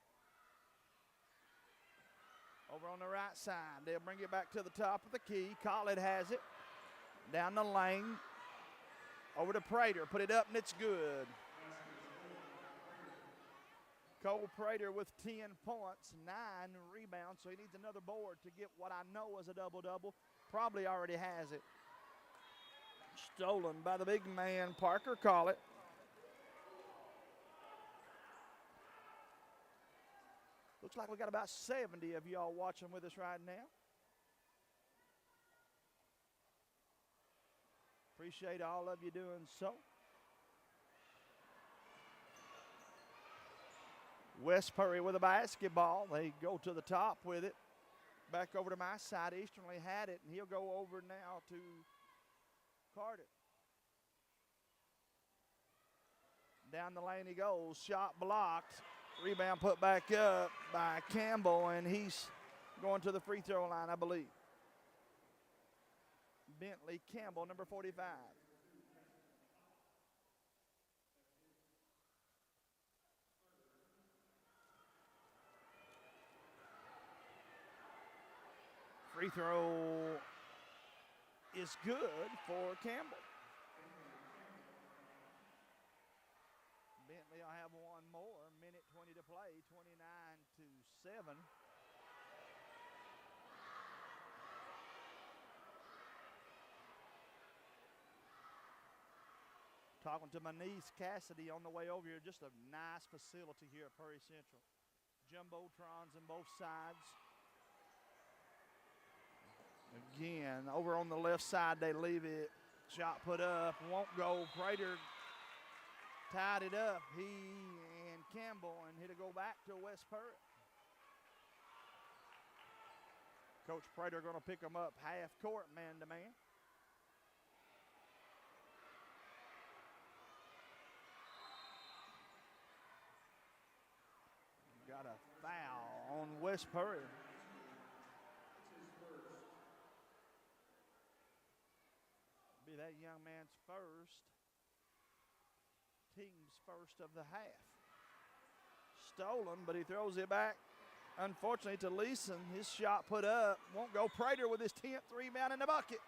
Over on the right side, they'll bring it back to the top of the key. Collett has it. Down the lane. Over to Prater, put it up and it's good. Cole Prater with 10 points, 9 rebounds, so he needs another board to get what I know is a double-double. Probably already has it. Stolen by the big man, Parker Collett. Looks like we got about 70 of y'all watching with us right now. Appreciate all of you doing so. West Perry with a basketball. They go to the top with it. Back over to my side. Easternly had it, and he'll go over now to Carter. Down the lane he goes. Shot blocked. Rebound put back up by Campbell, and he's going to the free throw line, I believe. Bentley Campbell, number 45. Free throw is good for Campbell. Bentley will have one more. Minute 20 to play, 29-7. Talking to my niece Cassidy on the way over here. Just a nice facility here at Prairie Central. Jumbotrons on both sides. Again, over on the left side, they leave it. Shot put up, won't go. Prater tied it up. He and Campbell, and it'll go back to West Purritt. Coach Prater going to pick them up half court, man to man. Got a foul on West Purritt. Be that young man's first, team's first of the half. Stolen, but he throws it back, unfortunately, to Leeson. His shot put up, won't go. Prater with his 10th rebound in the bucket.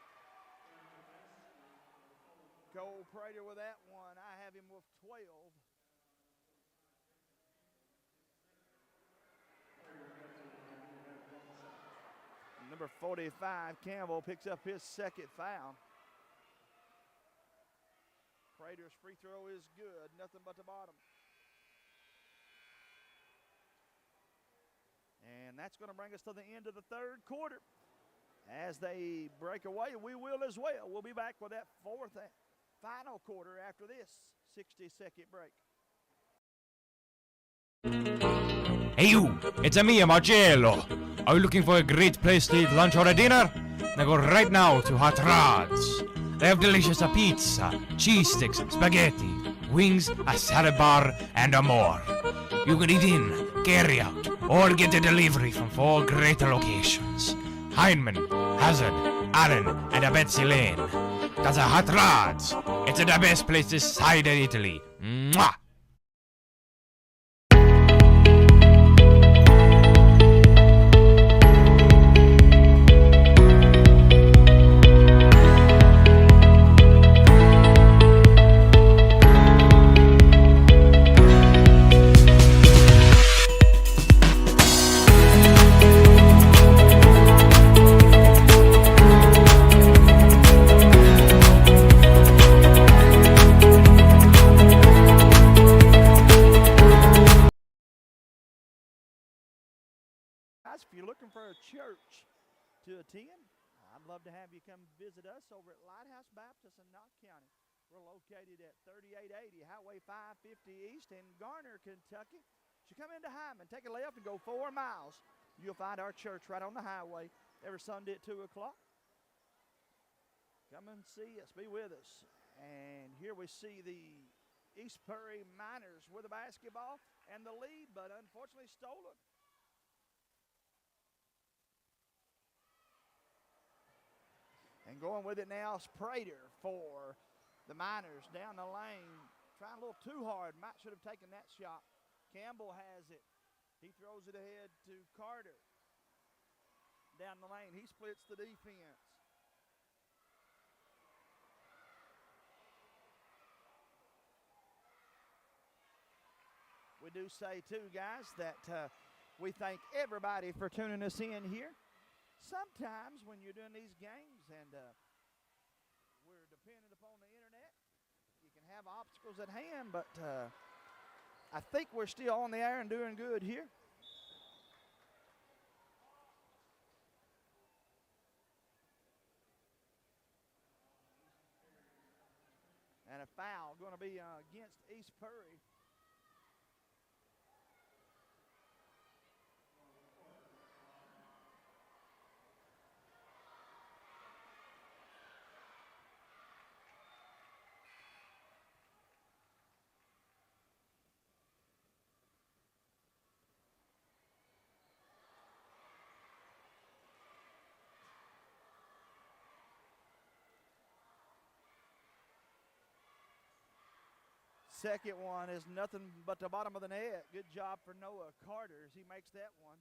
Cole Prater with that one. I have him with 12. Number 45, Campbell, picks up his second foul. Prater's free throw is good, nothing but the bottom. And that's going to bring us to the end of the third quarter. As they break away, we will as well. We'll be back with that fourth and final quarter after this 60-second break. Hey you, it's me, Marcello. Are you looking for a great place to eat lunch or a dinner? Now go right now to Hot Rods. They have delicious pizza, cheese sticks, spaghetti, wings, a salad bar, and more. You can eat in, carry out, or get a delivery from 4 great locations. Heinemann, Hazard, Allen, and Betsy Lane. That's a Hot Rods. It's the best place this side of Italy. Mwah! If you're looking for a church to attend, I'd love to have you come visit us over at Lighthouse Baptist in Knott County. We're located at 3880 Highway 550 East in Garner, Kentucky. As you come into Hyman, take a left and go 4 miles. You'll find our church right on the highway every Sunday at 2 o'clock. Come and see us. Be with us. And here we see the East Prairie Miners with the basketball and the lead, but unfortunately stolen. And going with it now is Prater for the Miners down the lane. Trying a little too hard. Might should have taken that shot. Campbell has it. He throws it ahead to Carter. Down the lane. He splits the defense. We do say, too, guys, that we thank everybody for tuning us in here. Sometimes when you're doing these games and we're dependent upon the internet, you can have obstacles at hand, but I think we're still on the air and doing good here. And a foul going to be against East Prairie. second one is nothing but the bottom of the net. Good job for Noah Carter as he makes that one.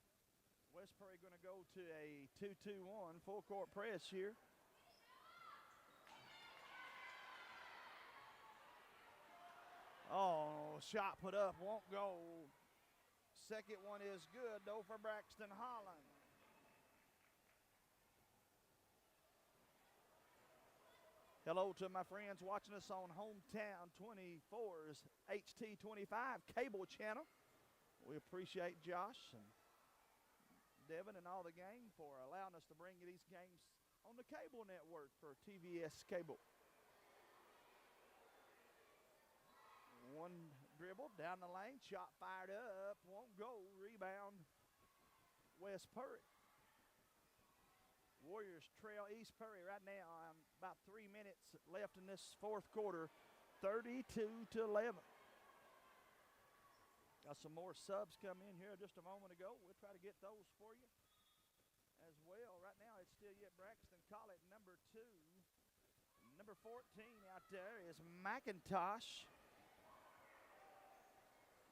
Westbury going to go to a 2-2-1 full court press here. Oh, shot put up, won't go. Second one is good, though, for Braxton Holland. Hello to my friends watching us on Hometown 24's HT25 cable channel. We appreciate Josh and Devin and all the gang for allowing us to bring you these games on the cable network for TVS Cable. One dribble down the lane, shot fired up, won't go, rebound West Purry. Warriors trail East Purry right now. About 3 minutes left in this fourth quarter, 32-11. Got some more subs come in here just a moment ago. We'll try to get those for you as well. Right now it's still yet Braxton Collett, number 2. Number 14 out there is McIntosh.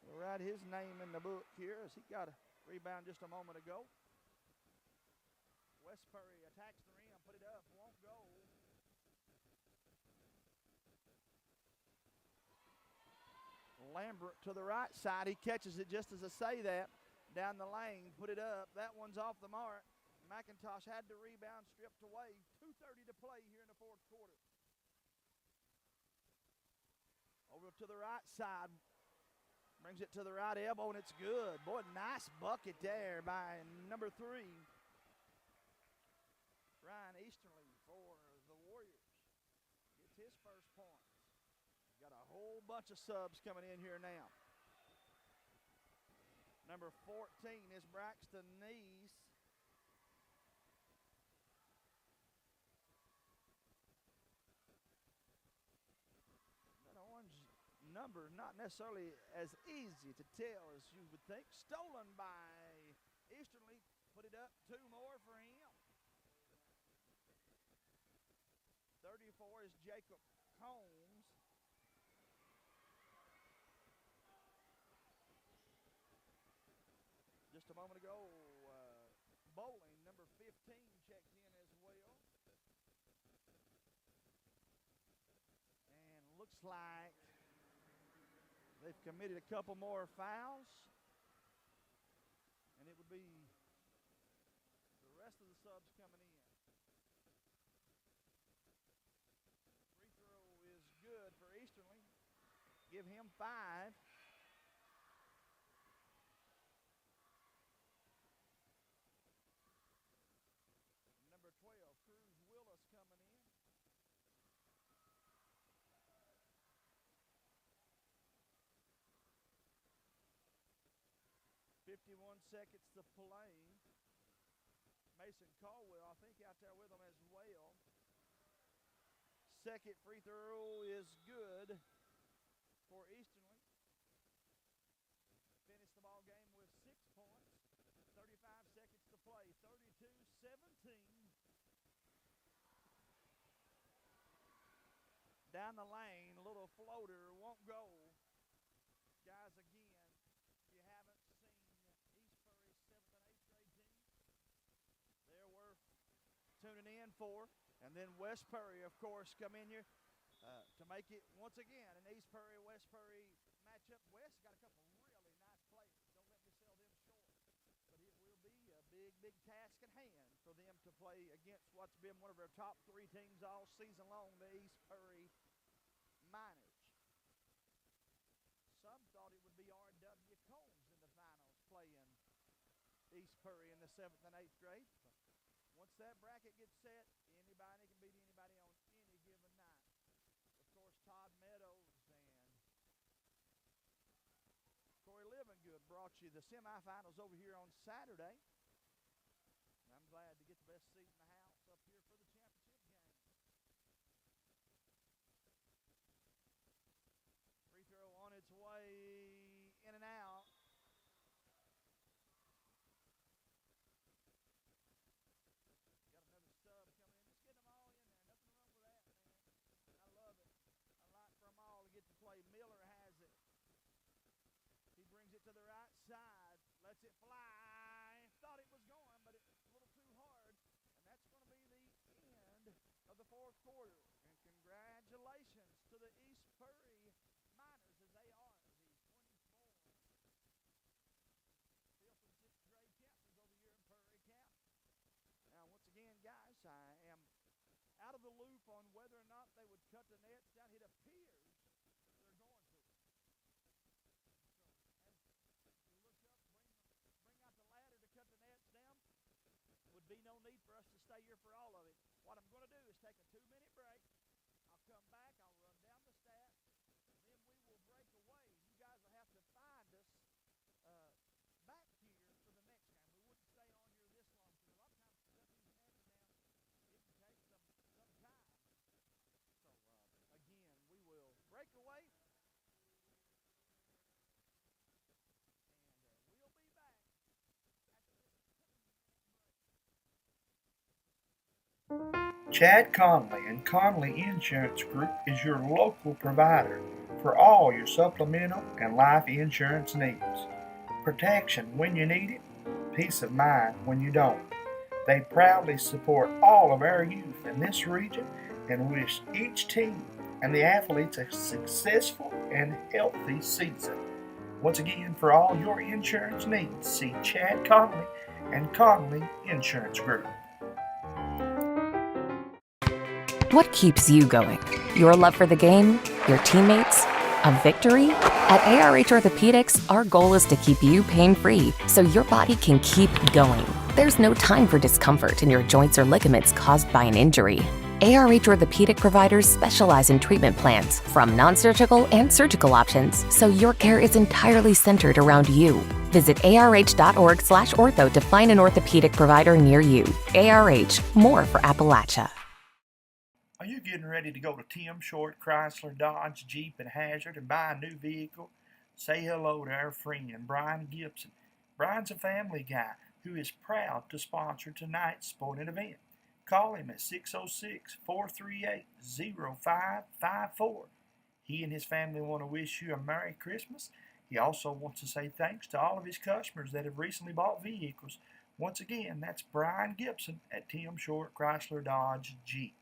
We'll write his name in the book here as he got a rebound just a moment ago. Westbury attacks the rim, put it up, won't go. Lambert to the right side. He catches it just as I say that. Down the lane, put it up. That one's off the mark. McIntosh had the rebound stripped away. 2:30 to play here in the fourth quarter. Over to the right side. Brings it to the right elbow, and it's good. Boy, nice bucket there by number 3. Ryan Easterly for the Warriors. Gets his first points. Got a whole bunch of subs coming in here now. Number 14 is Braxton Neese. That orange number not necessarily as easy to tell as you would think. Stolen by Easterly. Put it up, 2 more for him. 34 is Jacob Combs. Just a moment ago, Bowling, number 15, checked in as well. And looks like they've committed a couple more fouls. And it would be the rest of the subs coming in. Free throw is good for Easterly. Give him 5. Number 12, Cruz Willis coming in. .51 seconds to play. Mason Caldwell, I think, out there with them as well. Second free throw is good for Easterly. Finished the ball game with 6 points. 35 seconds to play. 32-17. Down the lane, a little floater, won't go. Guys, again, if you haven't seen East Purry's 7th and 8th grade team, they're worth tuning in for. And then West Purry, of course, come in here to make it once again an East Purry, West Purry matchup. West got a couple really nice players. Don't let me sell them short. But it will be a big, big task at hand for them to play against what's been one of our top 3 teams all season long, the East Purry Miners. Some thought it would be R.W. Combs in the finals playing East Purry in the 7th and 8th grade. But once that bracket gets set, anybody can beat anybody on any given night. Of course, Todd Meadows and Corey Livingood brought you the semifinals over here on Saturday. And I'm glad to get the best seat in the house up here for the championship game. Free throw on its way in and out. Got another sub coming in. Just getting them all in there. Nothing wrong with that, man. I love it. I like for them all to get to play. Miller has it. to the right side. Lets it fly. Thought it was going, but it's a little too hard. And that's going to be the end of the fourth quarter. And congratulations to the East Prairie Miners as they are the 5th and 6th grade captains over here in Prairie County. Now, once again, guys, I am out of the loop on whether or not they would cut the nets down. It appears they're going to. So, as you look up, bring out the ladder to cut the nets down. Would be no need for us to stay here for all of it. What I'm going to do is take a 2-minute break. I'll come back. I'll run down the stats. Then we will break away. You guys will have to find us back here for the next game. We wouldn't stay on here this long because a lot of times to cut these nets down, it can take some time. So again, we will break away. And we'll be back after this 2-minute break. Chad Conley and Conley Insurance Group is your local provider for all your supplemental and life insurance needs. Protection when you need it, peace of mind when you don't. They proudly support all of our youth in this region and wish each team and the athletes a successful and healthy season. Once again, for all your insurance needs, see Chad Conley and Conley Insurance Group. What keeps you going? Your love for the game? Your teammates? A victory? At ARH Orthopedics, our goal is to keep you pain-free so your body can keep going. There's no time for discomfort in your joints or ligaments caused by an injury. ARH Orthopedic providers specialize in treatment plans, from non-surgical and surgical options, so your care is entirely centered around you. Visit arh.org/ortho to find an orthopedic provider near you. ARH, more for Appalachia. Are you getting ready to go to Tim Short Chrysler Dodge Jeep and Hazard and buy a new vehicle? Say hello to our friend Brian Gibson. Brian's a family guy who is proud to sponsor tonight's sporting event. Call him at 606-438-0554. He and his family want to wish you a Merry Christmas. He also wants to say thanks to all of his customers that have recently bought vehicles. Once again, that's Brian Gibson at Tim Short Chrysler Dodge Jeep.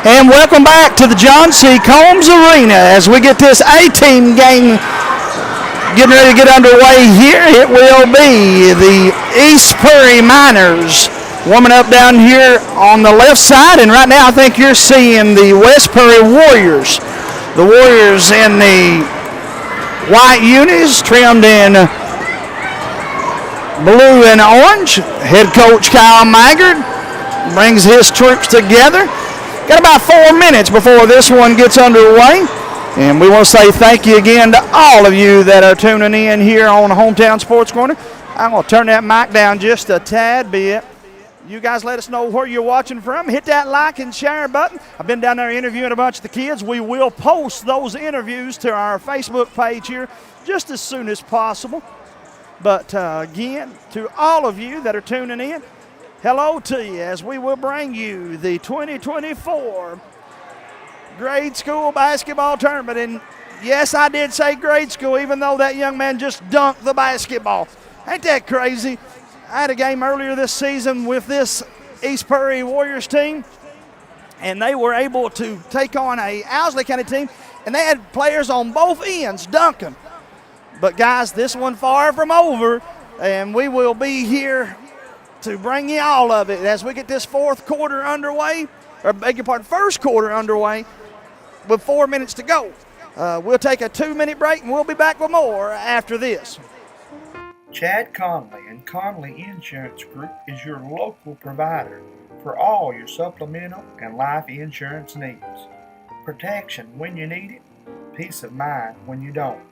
And welcome back to the John C. Combs Arena as we get this A-team game getting ready to get underway here. It will be the East Prairie Miners warming up down here on the left side. And right now I think you're seeing the West Prairie Warriors. The Warriors in the white unis trimmed in blue and orange. Head coach Kyle Maggard brings his troops together. Got about 4 minutes before this one gets underway. And we want to say thank you again to all of you that are tuning in here on Hometown Sports Corner. I'm going to turn that mic down just a tad bit. You guys let us know where you're watching from. Hit that like and share button. I've been down there interviewing a bunch of the kids. We will post those interviews to our Facebook page here just as soon as possible. But again, to all of you that are tuning in, hello to you as we will bring you the 2024 grade school basketball tournament. And yes, I did say grade school, even though that young man just dunked the basketball. Ain't that crazy? I had a game earlier this season with this East Prairie Warriors team, and they were able to take on a Owsley County team, and they had players on both ends dunking. But guys, this one far from over, and we will be here to bring you all of it as we get this fourth quarter underway, or beg your pardon, first quarter underway with 4 minutes to go. We'll take a 2-minute break, and we'll be back with more after this. Chad Conley and Conley Insurance Group is your local provider for all your supplemental and life insurance needs. Protection when you need it, peace of mind when you don't.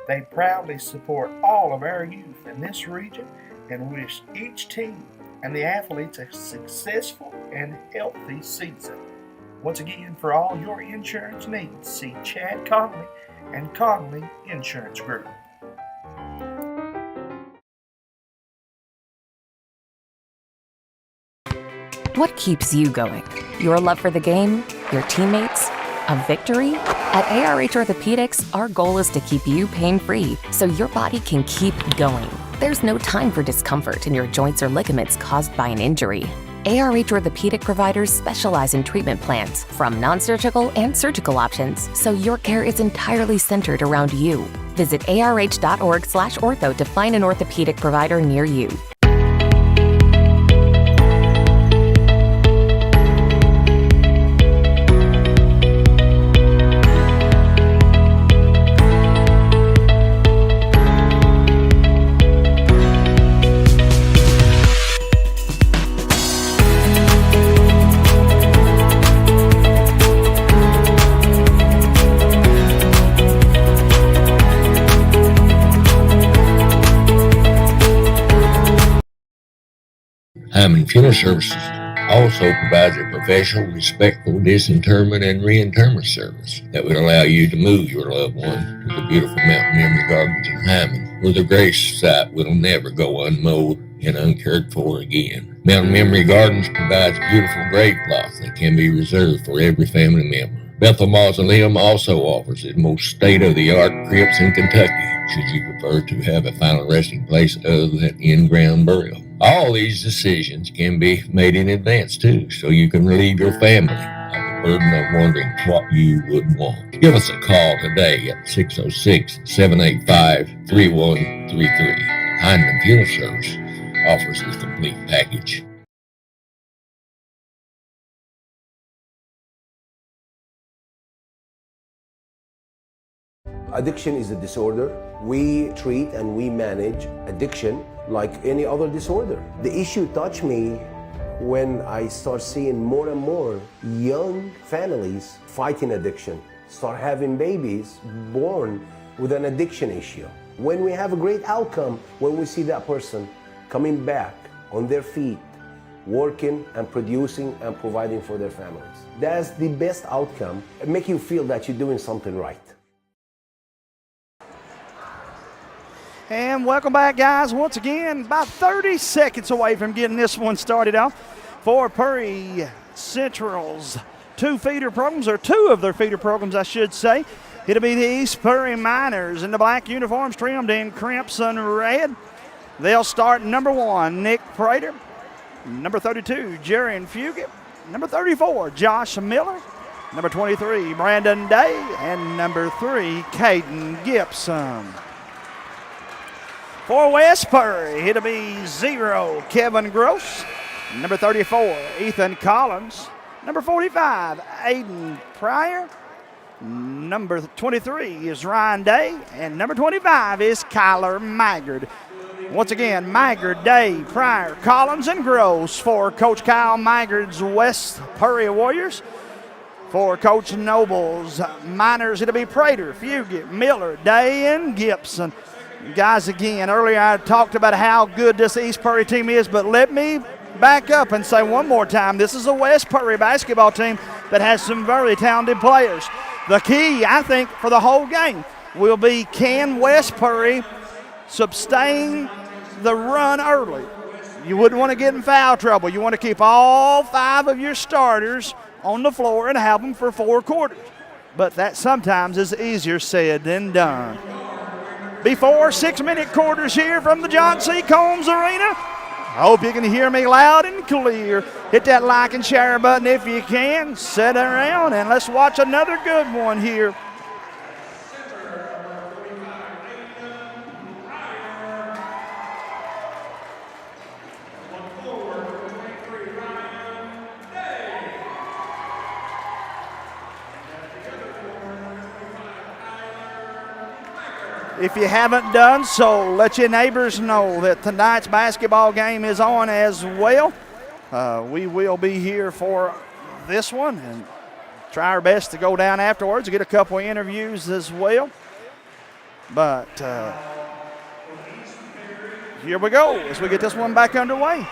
They proudly support all of our youth in this region and wish each team and the athletes a successful and healthy season. Once again, for all your insurance needs, see Chad Conley and Conley Insurance Group. What keeps you going? Your love for the game? Your teammates? A victory? At ARH Orthopedics, our goal is to keep you pain-free so your body can keep going. There's no time for discomfort in your joints or ligaments caused by an injury. ARH Orthopedic providers specialize in treatment plans, from non-surgical and surgical options, so your care is entirely centered around you. Visit arh.org/ortho to find an orthopedic provider near you. Hyman Funeral Services also provides a professional, respectful disinterment and reinterment service that would allow you to move your loved one to the beautiful Mountain Memory Gardens in Hyman, where the grave site will never go unmowed and uncared for again. Mountain Memory Gardens provides beautiful grave plots that can be reserved for every family member. Bethel Mausoleum also offers the most state-of-the-art crypts in Kentucky, should you prefer to have a final resting place other than in-ground burial. All these decisions can be made in advance too, so you can relieve your family of the burden of wondering what you would want. Give us a call today at 606-785-3133. Hyman Funeral Service offers the complete package. Addiction is a disorder. We treat and we manage addiction like any other disorder. The issue touched me when I start seeing more and more young families fighting addiction, start having babies born with an addiction issue. When we have a great outcome, when we see that person coming back on their feet, working and producing and providing for their families. That's the best outcome. It makes you feel that you're doing something right. And welcome back, guys. Once again, about 30 seconds away from getting this one started off for Prairie Central's two of their feeder programs, I should say. It'll be the East Prairie Miners in the black uniforms trimmed in crimson red. They'll start number 1, Nick Prater. Number 32, Jaron Fugit. Number 34, Josh Miller. Number 23, Brandon Day. And number 3, Caden Gibson. For West Prairie, it'll be 0, Kevin Gross. Number 34, Ethan Collins. Number 45, Aiden Pryor. Number 23 is Ryan Day. And number 25 is Kyler Maggard. Once again, Maggard, Day, Pryor, Collins, and Gross for Coach Kyle Maggard's West Prairie Warriors. For Coach Noble's Miners, it'll be Prater, Fugit, Miller, Day, and Gibson. Guys, again, earlier I talked about how good this East Prairie team is, but let me back up and say one more time, this is a West Prairie basketball team that has some very talented players. The key, I think, for the whole game will be, can West Prairie sustain the run early? You wouldn't want to get in foul trouble. You want to keep all 5 of your starters on the floor and have them for 4 quarters. But that sometimes is easier said than done. Before 6-minute quarters here from the John C. Combs Arena. I hope you can hear me loud and clear. Hit that like and share button if you can. Sit around and let's watch another good one here. If you haven't done so, let your neighbors know that tonight's basketball game is on as well. We will be here for this one and try our best to go down afterwards and get a couple of interviews as well. But here we go as we get this one back underway.